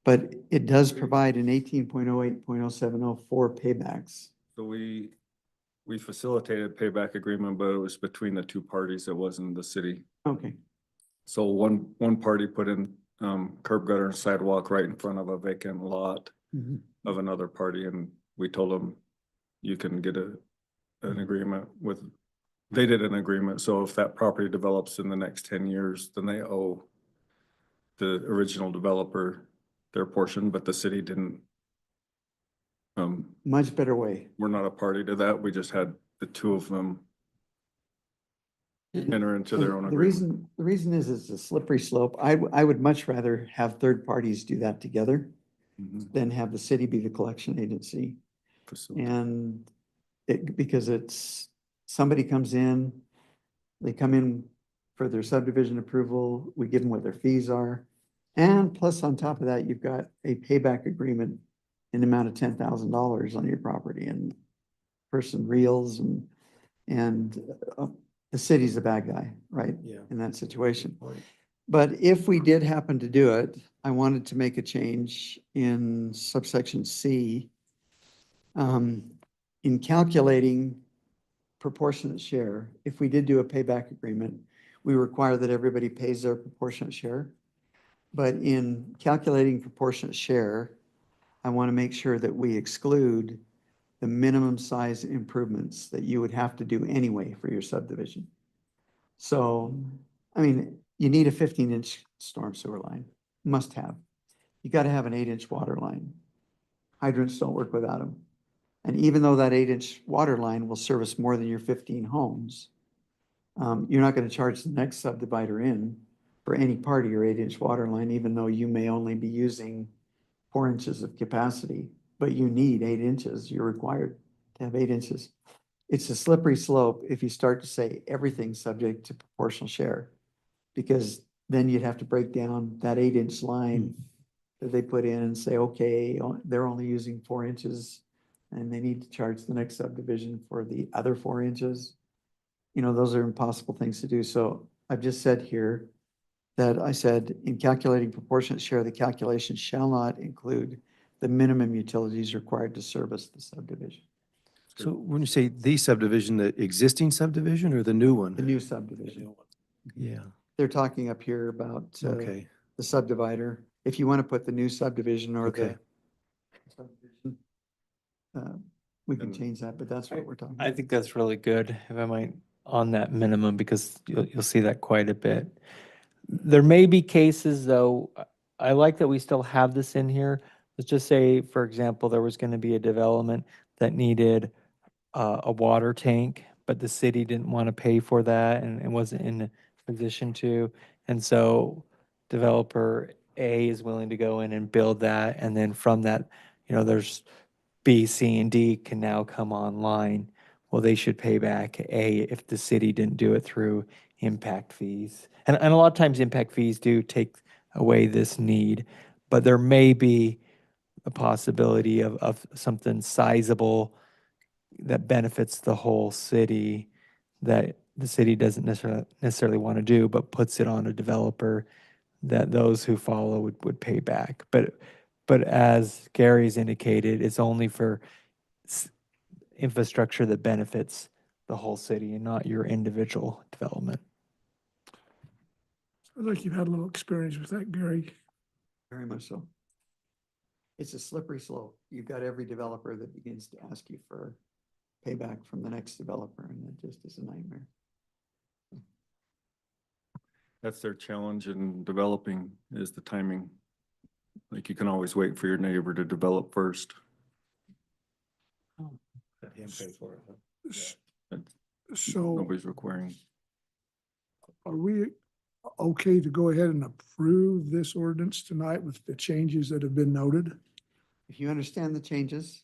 But it does provide an 18.08.070 for paybacks. So we facilitated payback agreement, but it was between the two parties. It wasn't the city. Okay, So one party put in curb gutter and sidewalk right in front of a vacant lot Mhm. of another party, and we told them you can get an agreement with, they did an agreement, so if that property develops in the next 10 years, then they owe the original developer their portion, but the city didn't. much better way. We're not a party to that. We just had the two of them enter into their own The agreement. the reason is it's a slippery slope. I would much rather have third parties do that together Mhm. than have the city be the collection agency. And because it's, somebody comes in, they come in for their subdivision approval, we give them what their fees are. And plus on top of that, you've got a payback agreement in the amount of $10,000 on your property, and person reels and the city's the bad guy, right? Yeah. In that situation. But if we did happen to do it, I wanted to make a change in subsection C. In calculating proportionate share, if we did do a payback agreement, we require that everybody pays their proportionate share. But in calculating proportionate share, I want to make sure that we exclude the minimum size improvements that you would have to do anyway for your subdivision. So, I mean, you need a 15-inch storm sewer line, must have. You got to have an 8-inch water line. Hydrants don't work without them. And even though that 8-inch water line will service more than your 15 homes, you're not going to charge the next subdivider in for any part of your 8-inch water line, even though you may only be using 4 inches of capacity, but you need 8 inches. You're required to have 8 inches. It's a slippery slope if you start to say everything's subject to proportional share, because then you'd have to break down that 8-inch line that they put in and say, okay, they're only using 4 inches and they need to charge the next subdivision for the other 4 inches. You know, those are impossible things to do. So I've just said here that I said in calculating proportionate share, the calculation shall not include the minimum utilities required to service the subdivision, So when you say the subdivision, the existing subdivision or the new the one? new subdivision. Yeah, They're talking up here about okay. the subdivider. If you want to put the new subdivision or the Okay. subdivision, we can And- change that, but that's what we're talking I about. think that's really good, if I might, on that minimum, because you'll see that quite a bit. There may be cases, though, I like that we still have this in here. Let's just say, for example, there was going to be a development that needed a water tank, but the city didn't want to pay for that and wasn't in a position to. And so developer A is willing to go in and build that, and then from that, there's B, C, and D can now come online. Well, they should pay back A if the city didn't do it through impact fees. And a lot of times impact fees do take away this need, but there may be a possibility of something sizable that benefits the whole city that the city doesn't necessarily want to do, but puts it on a developer that those who follow would pay back. But as Gary's indicated, it's only for infrastructure that benefits the whole city and not your individual development. I think you've had a little experience with that, Gary. Very much so. It's a slippery slope. You've got every developer that begins to ask you for payback from the next developer, and it just is a nightmare. That's their challenge in developing, is the timing. Like, you can always wait for your neighbor to develop first. Let him pay for it, huh? So Nobody's requiring. are we okay to go ahead and approve this ordinance tonight with the changes that have been noted? If you understand the changes,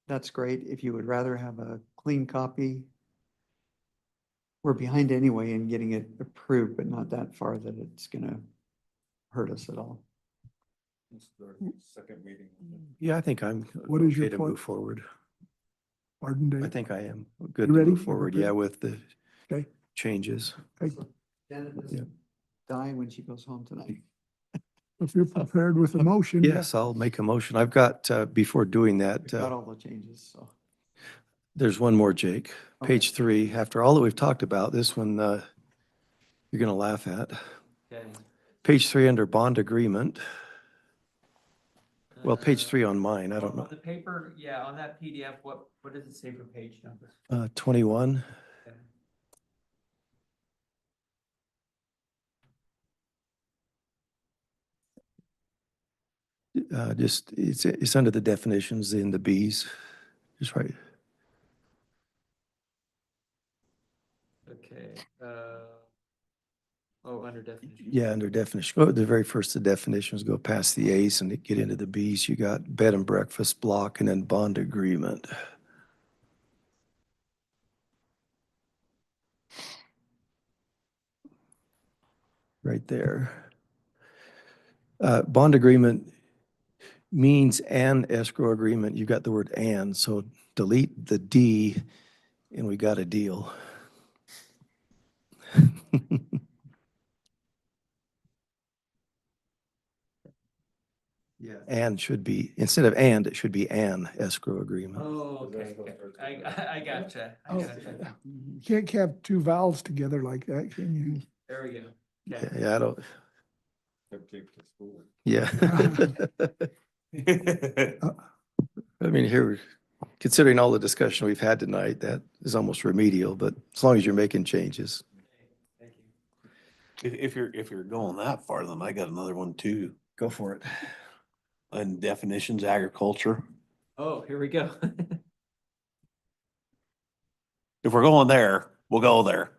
that's great. If you would rather have a clean copy, we're behind anyway in getting it approved, but not that far that it's gonna hurt us at all. Second meeting. Yeah, I think I'm What is your okay to point? move forward. Pardon, Dave? I think I am good You to ready? move forward, Okay. yeah, with the Okay. changes. Janet doesn't die when she goes home tonight. If you're prepared with the motion. Yes, I'll make a motion. I've got, before doing that, We've got all the changes, so. there's one more, Jake. Page 3, after all that we've talked about, this one, you're going to laugh at. Okay. Page 3 under bond agreement. Well, page Uh, 3 on mine, I don't On know. the paper, yeah, on that PDF, what does it say for page number? 21. Okay. Just, it's under the definitions in the Bs, just right. Okay, under definition. Yeah, under definition, go, the very first of the definitions, go past the As and get into the Bs. You got bed and breakfast block and then bond agreement. Right there. Bond agreement means an escrow agreement. You got the word and, so delete the D and we got a deal. Yeah. And should be, instead of and, it should be an escrow agreement. Oh, okay, I gotcha, I Oh, gotcha. You can't have two vowels together like that, can you? There we go. Yeah, Okay. yeah, I don't, yeah. I mean, here, considering all the discussion we've had tonight, that is almost remedial, but as long as you're making changes. Thank you. If you're going that far, then I got another one too. Go for it. And definitions, agriculture. Oh, here we go. If we're going there, we'll go there.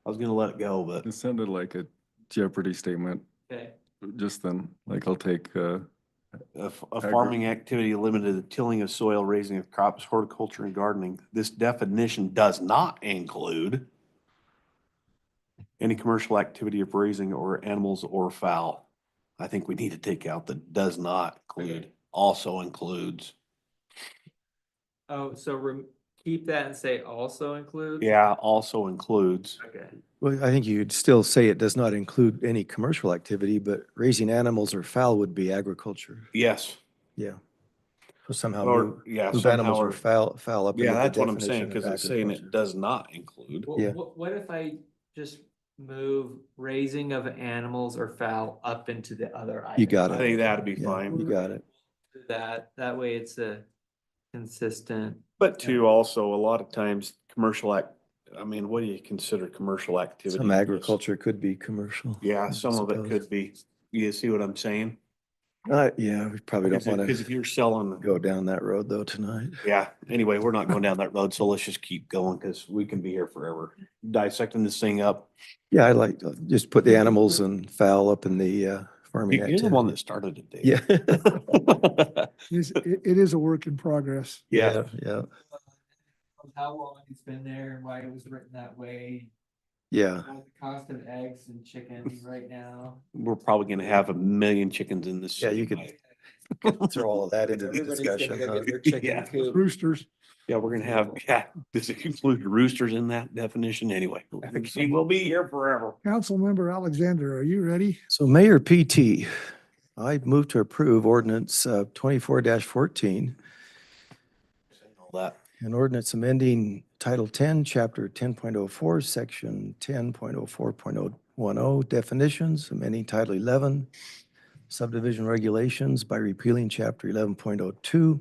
I was gonna let it go, but It sounded like a Jeopardy statement, Okay, just then, like I'll take, a farming activity limited to the tilling of soil, raising of crops, horticulture and gardening. This definition does not include any commercial activity of raising or animals or fowl. I think we need to take out the does not include, also includes. oh, so keep that and say also include? Yeah, also includes. Okay. Well, I think you'd still say it does not include any commercial activity, but raising animals or fowl would be agriculture. Yes. Yeah. So somehow Or, move, yeah. move somehow animals or or- fowl up. Yeah, into the that's what I'm saying, definition of because it's saying agriculture. it does not include. Yeah. What if I just move raising of animals or fowl up into the other item? You got I it. think that'd be Yeah, fine. you got it. That way it's a consistent. But too, also, a lot of times, I mean, what do you consider commercial activity? Some agriculture could be commercial. Yeah, I some of it suppose. could be. You see what I'm saying? Yeah, we probably don't want Because if to you're selling, go down that road though tonight. yeah, anyway, we're not going down that road, so let's just keep going because we can be here forever dissecting this thing up. Yeah, I like, just put the animals and fowl up in the farming You're the one activity. that started it, Dave. Yeah. It is a work in progress. Yeah, Yeah, How long it's been there and why it was written that way. yeah. What the cost of eggs and chicken right now. we're probably gonna have 1 million chickens in this. Yeah, you city could by- throw all of that into the Everybody's gonna discussion. go huh? get their chicken Yeah. coop. Roosters. Yeah, we're gonna have, does it include roosters in that definition anyway? We'll be here forever. Councilmember Alexander, are you ready? So Mayor PT, I move to approve ordinance 24-14, All that. an ordinance amending Title 10, Chapter 10.04, Section 10.04.010 definitions, amending Title 11 subdivision regulations by repealing Chapter 11.02,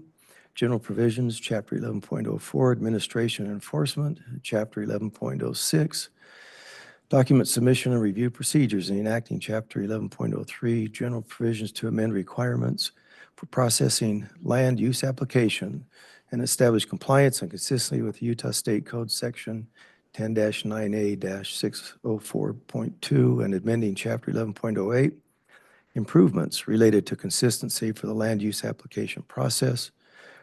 general provisions, Chapter 11.04, administration and enforcement, Chapter 11.06, document submission and review procedures, and enacting Chapter 11.03, general provisions to amend requirements for processing land use application and establish compliance and consistency with Utah State Code Section 10-9A-604.2 and amending Chapter 11.08, improvements related to consistency for the land use application process,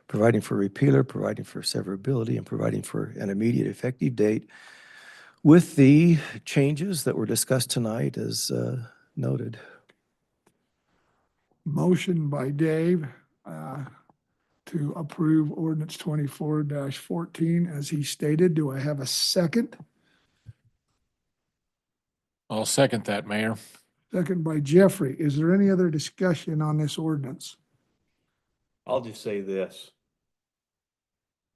providing for repealer, providing for severability, and providing for an immediate effective date with the changes that were discussed tonight as noted. Motion by Dave, to approve ordinance 24-14 as he stated. Do I have a second? I'll second that, Mayor. Second by Jeffrey. Is there any other discussion on this ordinance? I'll just say this.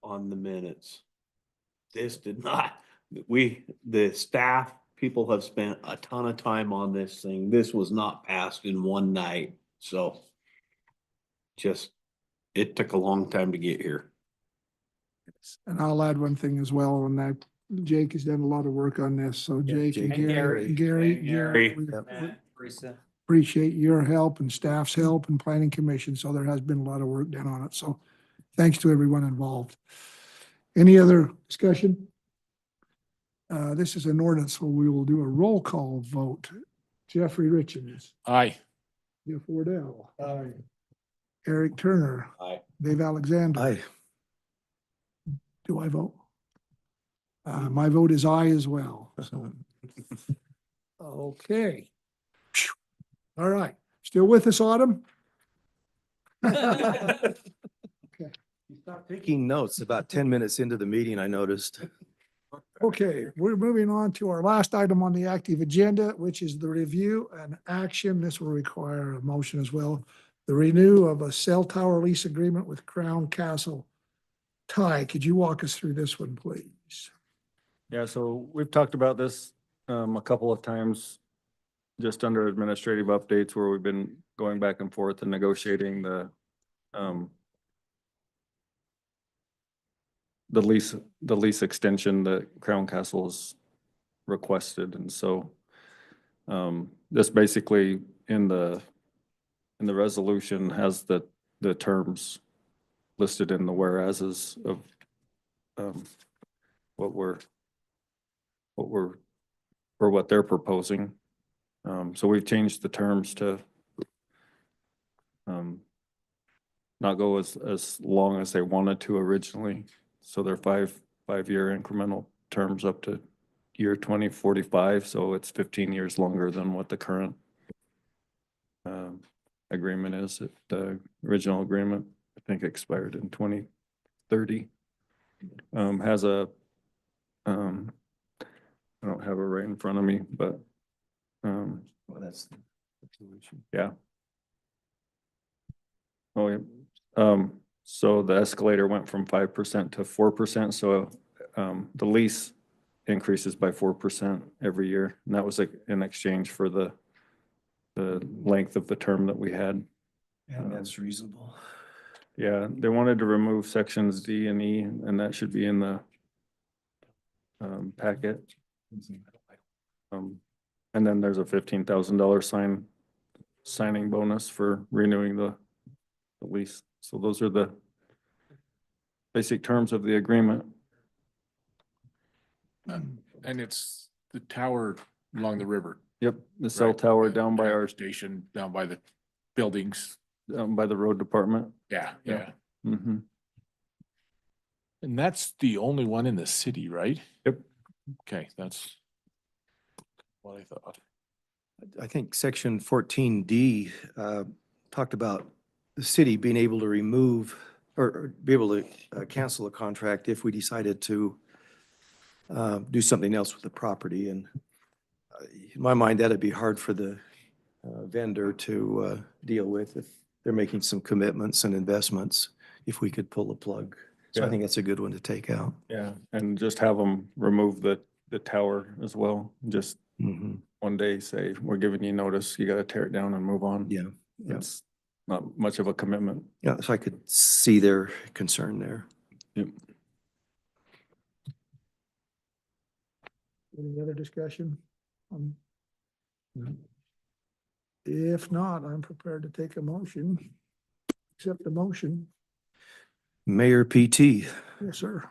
On the minutes. This did not, the staff, people have spent a ton of time on this thing. This was not passed in one night, so. Just, it took a long time to get here. And I'll add one thing as well, and that Jake has done a lot of work on this, so Yeah, Jake and Jake and Gary, Gary. Gary, we appreciate your help and staff's help and planning commission, so there has been a lot of work done on it, so thanks to everyone involved. Any other discussion? This is an ordinance, so we will do a roll call vote. Jeffrey Richards, Aye. Jeff Wardell. Aye. Eric Turner. Aye. Dave Alexander. Aye. Do I vote? My vote is aye as well. So. Okay. Phew. All right. Still with us, Autumn? You stopped taking notes about 10 minutes into the meeting, I noticed. Okay, we're moving on to our last item on the active agenda, which is the review and action. This will require a motion as well. The renew of a cell tower lease agreement with Crown Castle. Ty, could you walk us through this one, please? Yeah, so we've talked about this a couple of times, just under administrative updates where we've been going back and forth and negotiating the lease extension that Crown Castle's requested. And so this basically in the resolution has the terms listed in the whereases of what they're proposing. So we've changed the terms to not go as long as they wanted to originally. So they're five-year incremental terms up to year 2045. So it's 15 years longer than what the current agreement is. The original agreement, I think, expired in 2030. Has a I don't have it right in front of me, but Well, that's yeah. Oh, yeah. So the escalator went from 5% to 4%. So the lease increases by 4% every year. And that was in exchange for the length of the term that we had. and that's reasonable. Yeah, they wanted to remove sections D and E, and that should be in the packet. And then there's a $15,000 signing bonus for renewing the lease. So those are the basic terms of the agreement. And it's the tower along the river. Yep, the cell right? tower down by our, Station, down by the buildings. down by the road department. Yeah, Yeah. yeah. Mm-hmm. And that's the only one in the city, right? Yep. Okay, that's what I thought. I think section 14D talked about the city being able to remove or be able to cancel a contract if we decided to do something else with the property. And in my mind, that'd be hard for the vendor to deal with if they're making some commitments and investments, if we could pull the plug. So I Yeah. think that's a good one to take out. Yeah, and just have them remove the tower as well. Just Mhm. one day say, we're giving you notice, you gotta tear it down and move on. Yeah, yeah. It's not much of a commitment. Yeah, so I could see their concern there. Yep. Any other discussion? If not, I'm prepared to take a motion. Accept the motion. Mayor PT, Yes, sir.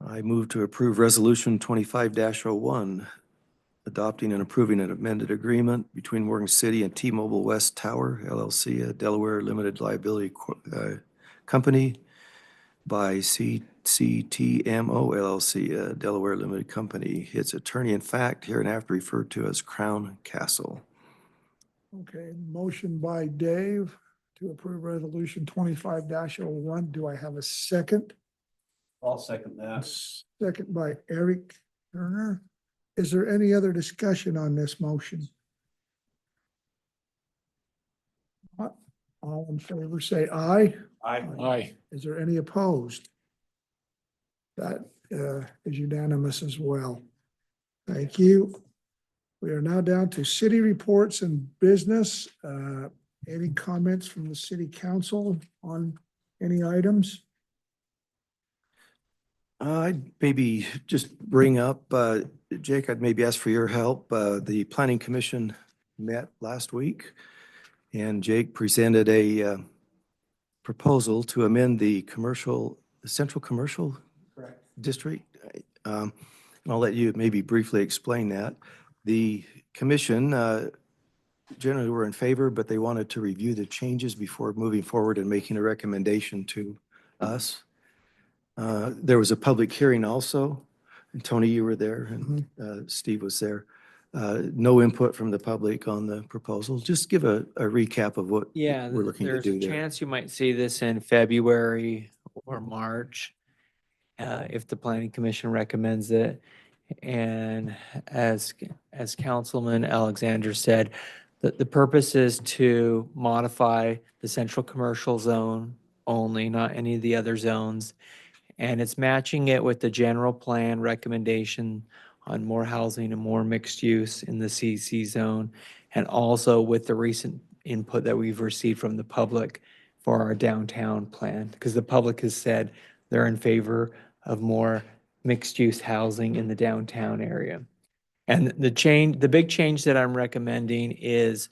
I move to approve resolution 25-01, adopting and approving an amended agreement between Morgan City and T-Mobile West Tower LLC, a Delaware Limited Liability Company, by CCTMO LLC, a Delaware Limited Company. Its attorney in fact hereinafter referred to as Crown Castle. Okay, motion by Dave, to approve resolution 25-01. Do I have a second? I'll second that. Second by Eric Turner. Is there any other discussion on this motion? All in favor, say aye. Aye. Is there any opposed? That is unanimous as well. Thank you. We are now down to city reports and business. Any comments from the city council on any items? I'd maybe just bring up, Jake, I'd maybe ask for your help. The planning commission met last week and Jake presented a proposal to amend the central commercial district. And I'll let you maybe briefly explain that. The commission generally were in favor, but they wanted to review the changes before moving forward and making a recommendation to us. There was a public hearing also, and Tony, you were there, and Steve was there. No input from the public on the proposal. Just give a recap of what Yeah, we're looking to there's a do there. chance you might see this in February or March, if the planning commission recommends it. And as Councilman Alexander said, the purpose is to modify the central commercial zone only, not any of the other zones. And it's matching it with the general plan recommendation on more housing and more mixed use in the CC zone. And also with the recent input that we've received from the public for our downtown plan, because the public has said they're in favor of more mixed use housing in the downtown area. And the big change that I'm recommending is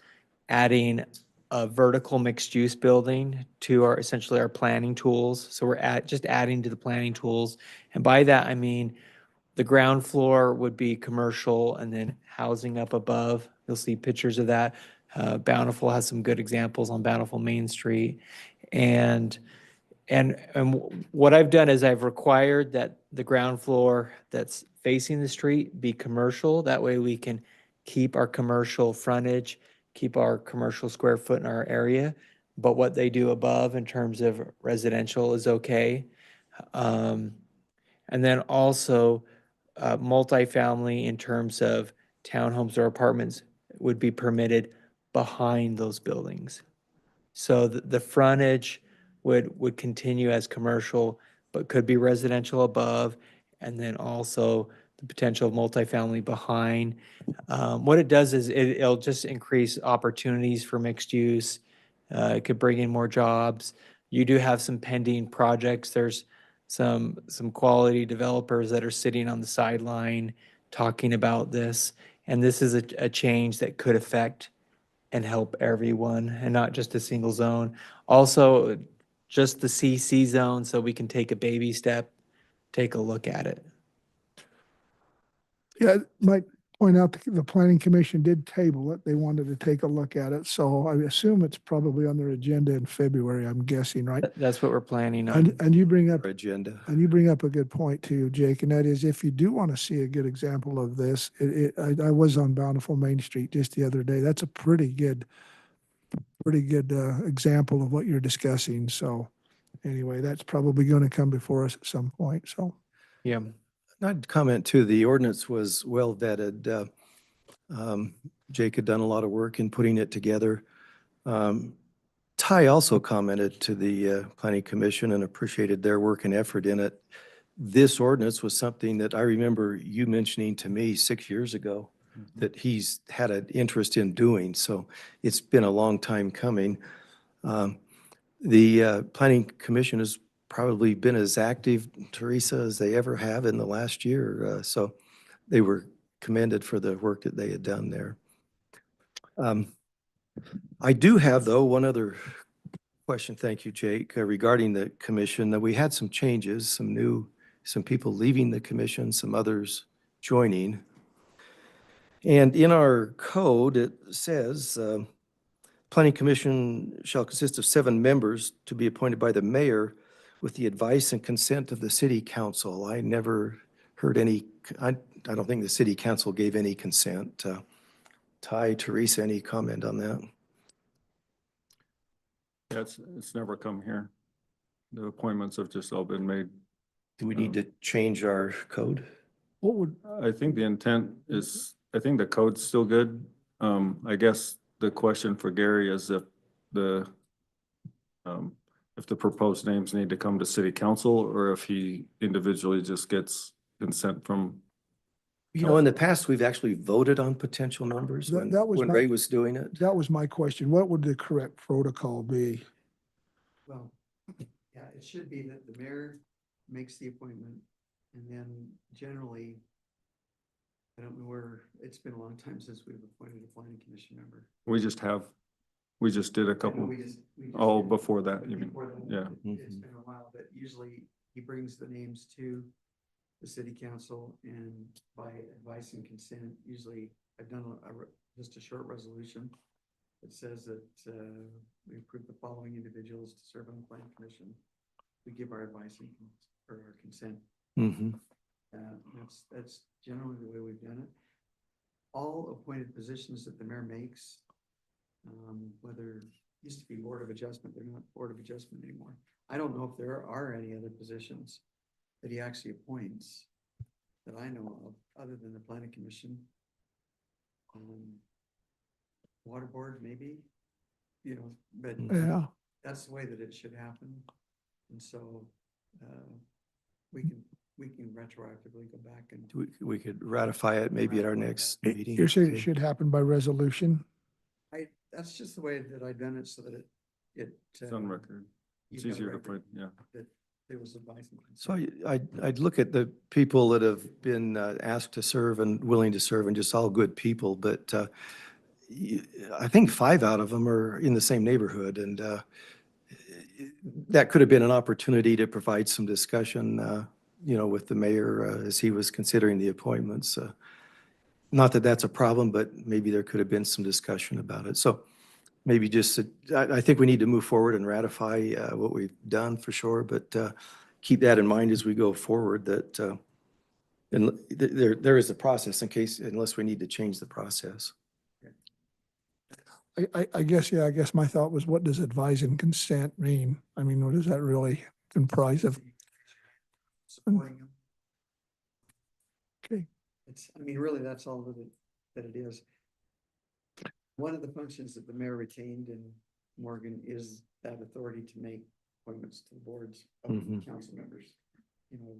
adding a vertical mixed use building to essentially our planning tools. So we're just adding to the planning tools. And by that, I mean, the ground floor would be commercial and then housing up above. You'll see pictures of that. Bountiful has some good examples on Bountiful Main Street. And what I've done is I've required that the ground floor that's facing the street be commercial. That way we can keep our commercial frontage, keep our commercial square foot in our area. But what they do above in terms of residential is okay. And then also multifamily in terms of townhomes or apartments would be permitted behind those buildings. So the frontage would continue as commercial, but could be residential above, and then also the potential of multifamily behind. What it does is it'll just increase opportunities for mixed use. It could bring in more jobs. You do have some pending projects. There's some quality developers that are sitting on the sideline talking about this. And this is a change that could affect and help everyone and not just a single zone. Also, just the CC zone, so we can take a baby step, take a look at it. Yeah, might point out the planning commission did table it. They wanted to take a look at it. So I assume it's probably on their agenda in February, I'm guessing, right? That's what we're planning on. And you bring up, Agenda. and you bring up a good point too, Jake, and that is if you do want to see a good example of this, I was on Bountiful Main Street just the other day. That's a pretty good example of what you're discussing. So anyway, that's probably going to come before us at some point. So Yeah. I'd comment too, the ordinance was well vetted. Jake had done a lot of work in putting it together. Ty also commented to the planning commission and appreciated their work and effort in it. This ordinance was something that I remember you mentioning to me 6 years ago that he's had an interest in doing. So it's been a long time coming. The planning commission has probably been as active, Teresa, as they ever have in the last year. So they were commended for the work that they had done there. I do have, though, one other question. Thank you, Jake, regarding the commission. That we had some changes, some people leaving the commission, some others joining. And in our code, it says, Planning Commission shall consist of 7 members to be appointed by the mayor with the advice and consent of the city council. I never heard any, I don't think the city council gave any consent. Ty, Teresa, any comment on that? Yeah, it's never come here. The appointments have just all been made. Do we need to change our code? What would, I think the intent is, I think the code's still good. I guess the question for Gary is if the proposed names need to come to city council or if he individually just gets consent from. You know, in the past, we've actually voted on potential numbers That- when, that was when my- Ray was doing it. that was my question. What would the correct protocol be? Well, yeah, it should be that the mayor makes the appointment and then generally, I don't know where, it's been a long time since we've appointed a planning commission member. We just did a I know couple, we just oh, did- before that, you mean, before that, yeah. It's been a while, but usually he brings the names to the city council and by advice and consent, usually I've done just a short resolution. It says that, we approve the following individuals to serve on the planning commission. We give our advice and or our consent. Mhm. That's generally the way we've done it. All appointed positions that the mayor makes, whether used to be Board of Adjustment, they're not Board of Adjustment anymore. I don't know if there are any other positions that he actually appoints that I know of, other than the planning commission. Water board, maybe, you know, but Yeah, that's the way that it should happen. And so, we can retroactively go back and. We could ratify it maybe at our next meeting. you're saying it Okay. should happen by resolution? That's just the way that I've done it so that it. It's on record. It's you've got a easier to record put, yeah. That there was advice. and So consent. I'd look at the people that have been asked to serve and willing to serve and just all good people, but I think 5 out of them are in the same neighborhood and that could have been an opportunity to provide some discussion, you know, with the mayor as he was considering the appointments. Not that that's a problem, but maybe there could have been some discussion about it. So maybe just, I think we need to move forward and ratify what we've done for sure, but keep that in mind as we go forward that and there is a process in case, unless we need to change the process. I guess, yeah, I guess my thought was, what does advise and consent mean? I mean, what does that really comprise of? Supporting them. Okay, I mean, really, that's all that it is. One of the functions that the mayor retained in Morgan is that authority to make appointments to the boards of Mhm. council members. You know,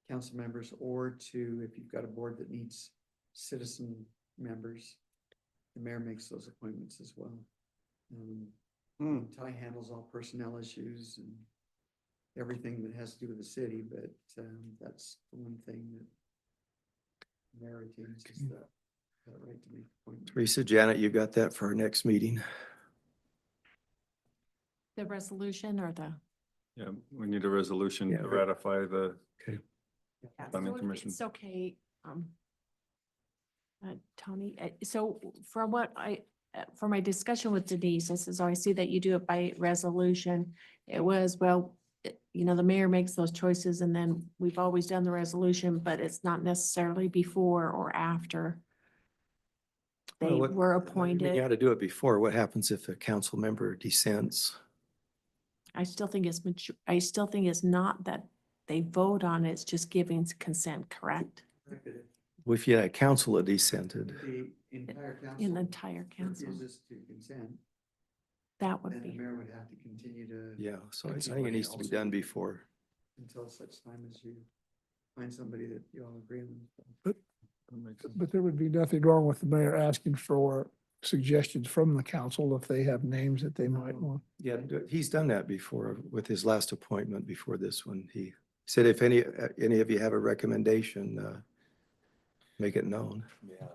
council members or to, if you've got a board that needs citizen members, the mayor makes those appointments as well. Ty handles all personnel issues and everything that has to do with the city, but that's the one thing that the mayor retains is that right to make appointments. Teresa, Janet, you got that for our next meeting? The resolution or the? Yeah, we need a resolution Yeah, to right. ratify the Yeah, Planning so Commission. It's okay, Tony, so from what for my discussion with Denise, this is, I see that you do it by resolution. It was, well, you know, the mayor makes those choices and then we've always done the resolution, but it's not necessarily before or after they Well, what- were I mean, You appointed. had to do it before. What happens if a council member dissents? I still think I still think it's not that they vote on it, it's just giving consent, correct? If you had a council that dissented, The entire council. In the entire council, Refuses to consent, that would then the be. mayor would have to continue to. yeah, so I think it Everybody needs to be else. done before. Until such time as you find somebody that you all agree on. That makes sense. but there would be nothing wrong with the mayor asking for suggestions from the council if they have names that they might want. Yeah, he's done that before with his last appointment before this one. He said if any of you have a recommendation, make it known. Yeah.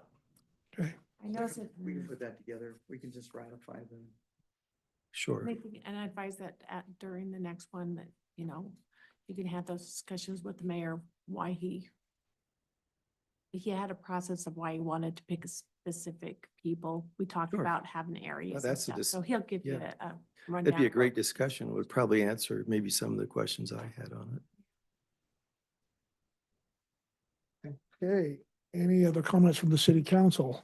Okay, I know that. We can put that together. We can just ratify the. Sure. Maybe, and I advise that during the next one that, you know, you can have those discussions with the mayor, why he had a process of why he wanted to pick a specific people. We talked Sure. about having areas and that's a stuff, so he'll give you yeah. a rundown. That'd be a of great what- discussion. Would probably answer maybe some of the questions I had on it. okay. Any other comments from the city council?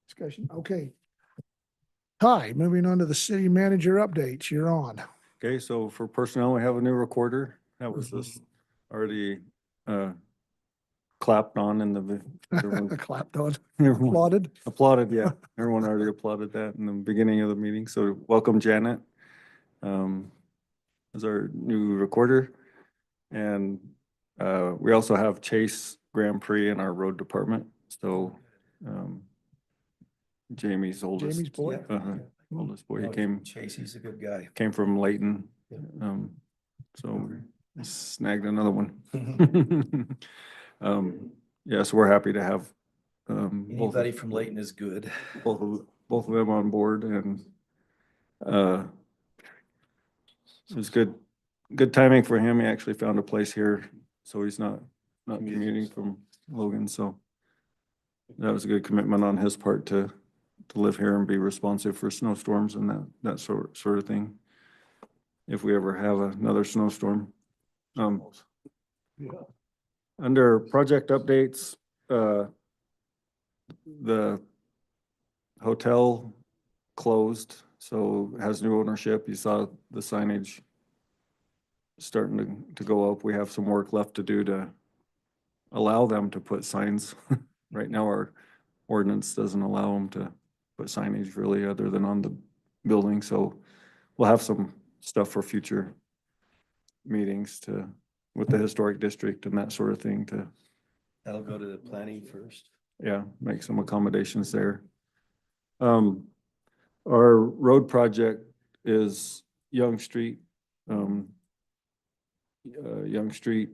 Discussion, okay. Ty, moving on to the city manager updates. You're on. Okay, so for personnel, we have a new recorder. That was just already clapped on in the. everyone- Clapped on, everyone applauded. Applauded, yeah. Everyone already applauded that in the beginning of the meeting. So welcome Janet. As our new recorder. And we also have Chase Grand Prix in our road department. So Jamie's oldest. Jamie's boy. uh-huh, Oldest boy, he came Chase, he's a good guy. from Layton. So snagged another one. Yeah, so we're happy to have both Anybody from Layton is good. both of them on board, and it was good timing for him. He actually found a place here, so he's not commuting from Logan, so that was a good commitment on his part to live here and be responsive for snowstorms and that sort of thing. If we ever have another snowstorm. Under project updates, the hotel closed, so has new ownership. You saw the signage starting to go up. We have some work left to do to allow them to put signs. Right now, our ordinance doesn't allow them to put signage really other than on the building, so we'll have some stuff for future meetings with the historic district and that sort of thing to, That'll go to the planning first. yeah, make some accommodations there. Our road project is Young Street. Young Street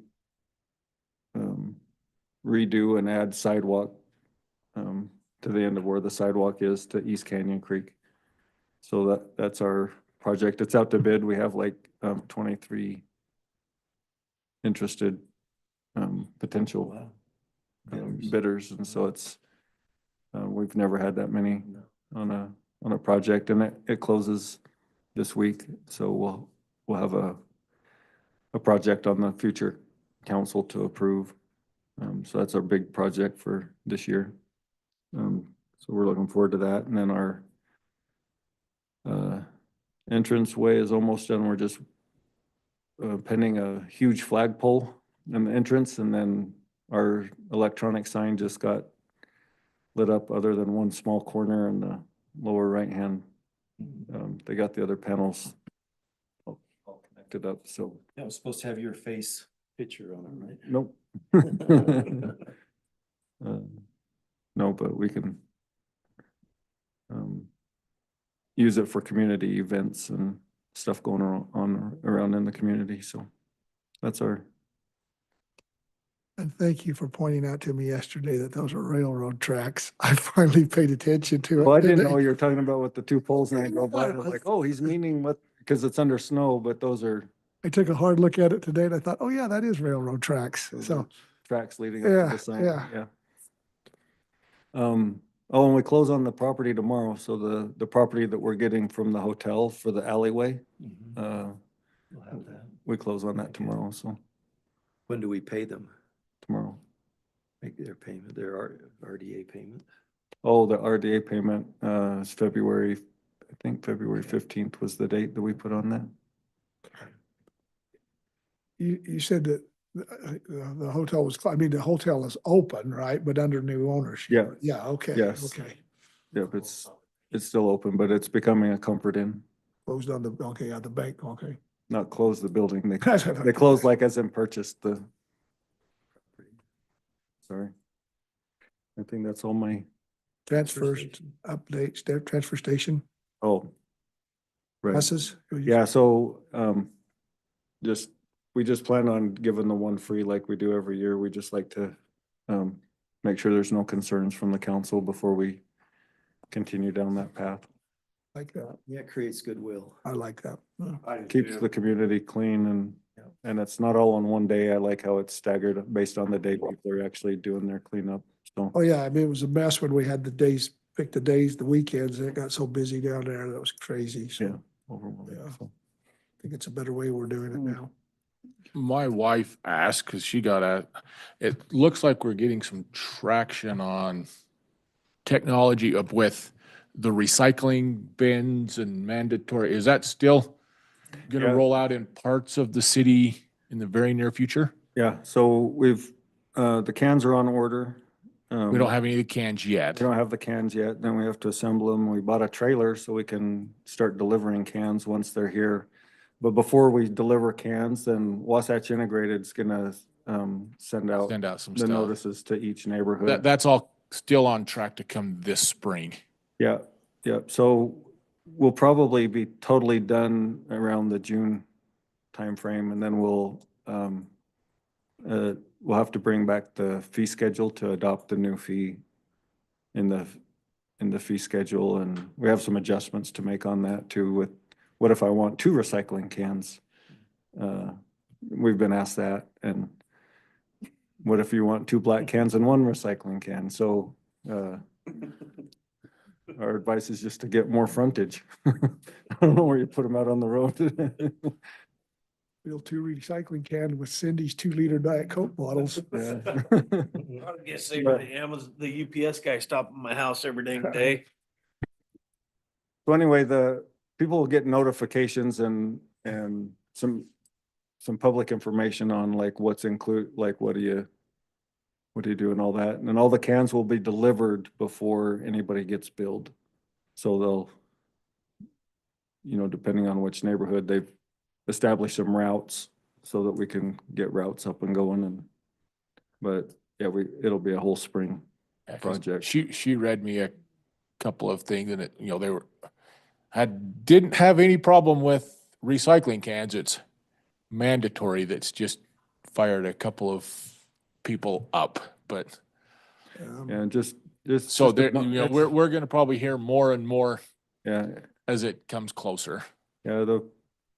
redo and add sidewalk to the end of where the sidewalk is to East Canyon Creek. So that's our project. It's out to bid. We have like 23 interested potential bidders, and so it's we've never had that many on a project, and it closes this week. So we'll have a project on the future council to approve. So that's our big project for this year. So we're looking forward to that. And then our entrance way is almost done. We're just pending a huge flagpole in the entrance, and then our electronic sign just got lit up other than one small corner in the lower right hand. They got the other panels all connected up, so. That was supposed to have your face picture on it, right? Nope. No, but we can use it for community events and stuff going around in the community, so that's our. And thank you for pointing out to me yesterday that those are railroad tracks. I finally paid attention to it. Well, I didn't today. know you were talking about with the two poles, and I go by, I was like, oh, he's meaning what, because it's under snow, but those are I took a hard look at it today and I thought, oh yeah, that is railroad tracks. those So, are tracks leading up Yeah, to the sign, yeah. yeah. Oh, and we close on the property tomorrow, so the property that we're getting from the hotel for the alleyway, We'll have that. we close on that tomorrow, so When do we pay them? tomorrow. Make their payment, their RDA payment? Oh, the RDA payment, is February, I think February 15th was the date that we put on that. you said that the hotel was, I mean, the hotel is open, right? But under new ownership. Yeah. Yeah, okay. Yes. Okay. Yep, it's still open, but it's becoming a Comfort Inn. Closed on the, okay, at the bank, okay. Not close the building, they That's what I- they closed like as in purchased the. Sorry. I think that's all my, Transfers, updates, their transfer station, oh. Right, buses. yeah, so, we just plan on giving the one free like we do every year. We just like to, make sure there's no concerns from the council before we continue down that path. Like that. Yeah, it creates goodwill. I like that. Keeps the community clean and it's not all on one day. I like how it's staggered based on the day people are actually doing their cleanup, so. Oh, yeah, I mean, it was a mess when we had the days, pick the days, the weekends, and it got so busy down there. That was crazy. So Yeah. Overwhelming, Yeah. so. I think it's a better way we're doing it now. My wife asked, because she it looks like we're getting some traction on technology up with the recycling bins and mandatory, is that still gonna Yeah. roll out in parts of the city in the very near future? Yeah, so we've, the cans are on order. We don't have any of the cans yet. We don't have the cans yet, then we have to assemble them. We bought a trailer so we can start delivering cans once they're here. But before we deliver cans, then Wasatch Integrated's gonna send out Send out some the stuff. notices to each neighborhood. That's all still on track to come this spring. Yeah, yeah, so we'll probably be totally done around the June timeframe, and then we'll have to bring back the fee schedule to adopt the new fee in the fee schedule, and we have some adjustments to make on that too with, what if I want 2 recycling cans? We've been asked that, and what if you want 2 black cans and 1 recycling can? So, our advice is just to get more frontage. I don't know where you put them out on the road. Fill 2 recycling cans with Cindy's 2-liter Diet Coke bottles. Yeah. I guess say the UPS guy stopping at my house every dang day. So anyway, the people will get notifications and some public information on like what's like what do you do and all that. And then all the cans will be delivered before anybody gets billed. So they'll, depending on which neighborhood, they've established some routes so that we can get routes up and going, but yeah, it'll be a whole spring Yeah, 'cause project. She read me a couple of things and didn't have any problem with recycling cans. It's mandatory that's just fired a couple of people up, but And just. so just there, a- we're gonna probably hear more and more Yeah, as it comes closer. yeah, the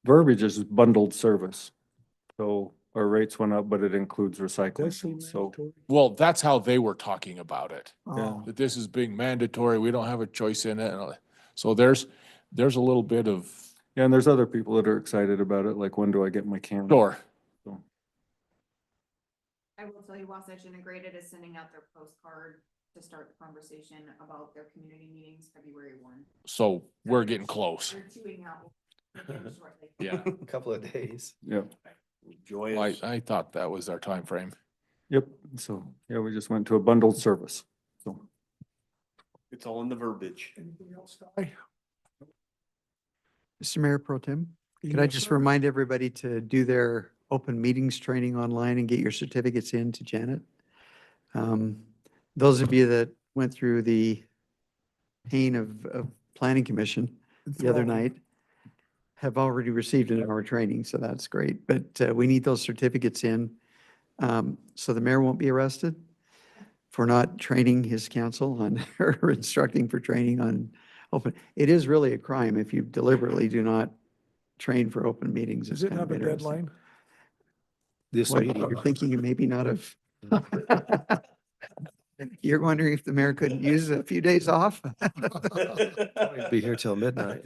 verbiage is bundled service. So our rates went up, but it includes recycling, so. Well, that's how they were talking about it, Oh, that this is being mandatory. We don't have a choice in it. And all that. So there's a little bit of, Yeah, and there's other people that are excited about it, like when do I get my can? sure. So, I will tell you, Wasatch Integrated is sending out their postcard to start the conversation about their community meetings February 1. So we're getting close. They're chewing out shortly. Yeah. A couple of days. Yep, Joyous. I thought that was our time frame. yep, so, yeah, we just went to a bundled service, so. It's all in the verbiage. anything else, Ty? Mr. Mayor Pro Tem, could I Yes, just sir. remind everybody to do their open meetings training online and get your certificates in to Janet? Those of you that went through the pain of planning commission the other night have already received an hour training, so that's great. But we need those certificates in, so the mayor won't be arrested for not training his council on, or instructing for training on open. It is really a crime if you deliberately do not train for open meetings. Does It's it kind have of a interesting. deadline? This What, meeting. you're thinking of maybe not of. You're wondering if the mayor couldn't use a few days off? Be here till midnight.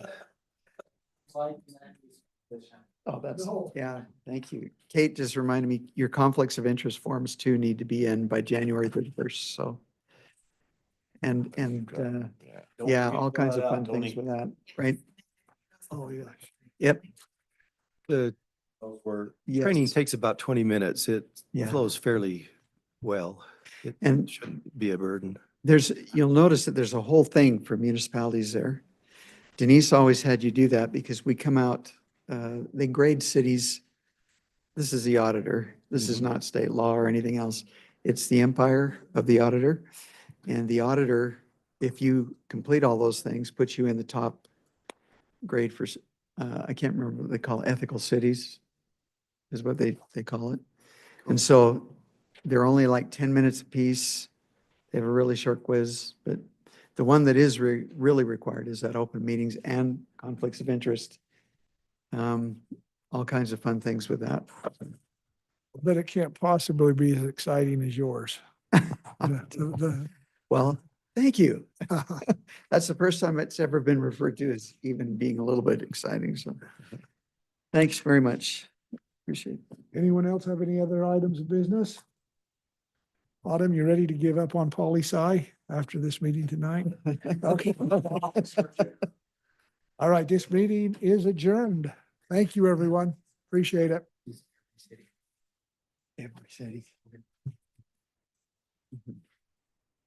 Oh, that's, No. yeah, thank you. Kate just reminded me, your conflicts of interest forms too need to be in by January 31st, so. And, Don't yeah, forget all to fill kinds of that out, fun things Tony. with that, right? Oh, yeah. Yep. The Those were training Yes. takes about 20 minutes. It Yeah. flows fairly well. It And- shouldn't be a burden. You'll notice that there's a whole thing for municipalities there. Denise always had you do that because we come out, they grade cities. This is the auditor. This is not state law or anything else. It's the empire of the auditor. And the auditor, if you complete all those things, puts you in the top grade for, I can't remember what they call it, ethical cities is what they call it. And so they're only like 10 minutes apiece. They have a really short quiz, but the one that is really required is that open meetings and conflicts of interest. All kinds of fun things with that. But it can't possibly be as exciting as yours. Well, thank you. That's the first time it's ever been referred to as even being a little bit exciting, so. Thanks very much. Appreciate it. Anyone else have any other items of business? Autumn, you ready to give up on poli sci? after this meeting tonight? Okay. All right, this meeting is adjourned. Thank you, everyone. Appreciate it. Every city.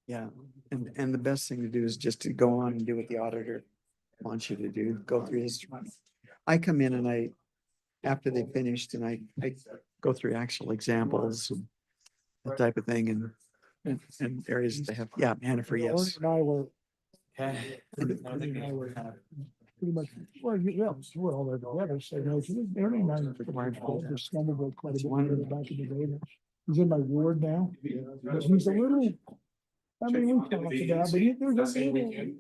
Yeah, and the best thing to do is just to go on and do what the auditor wants you to do, go through his. I come in and after they finished and I go through actual examples, and that type of thing and areas that they have, yeah, Hannaford, Ernie yes. and I were. Ernie and I were pretty much, well, yeah, we're all there together, so no, Ernie and I were stumbled quite a bit back in the day. He's in my ward now, but he's a little, I mean, we talked about, but there's a little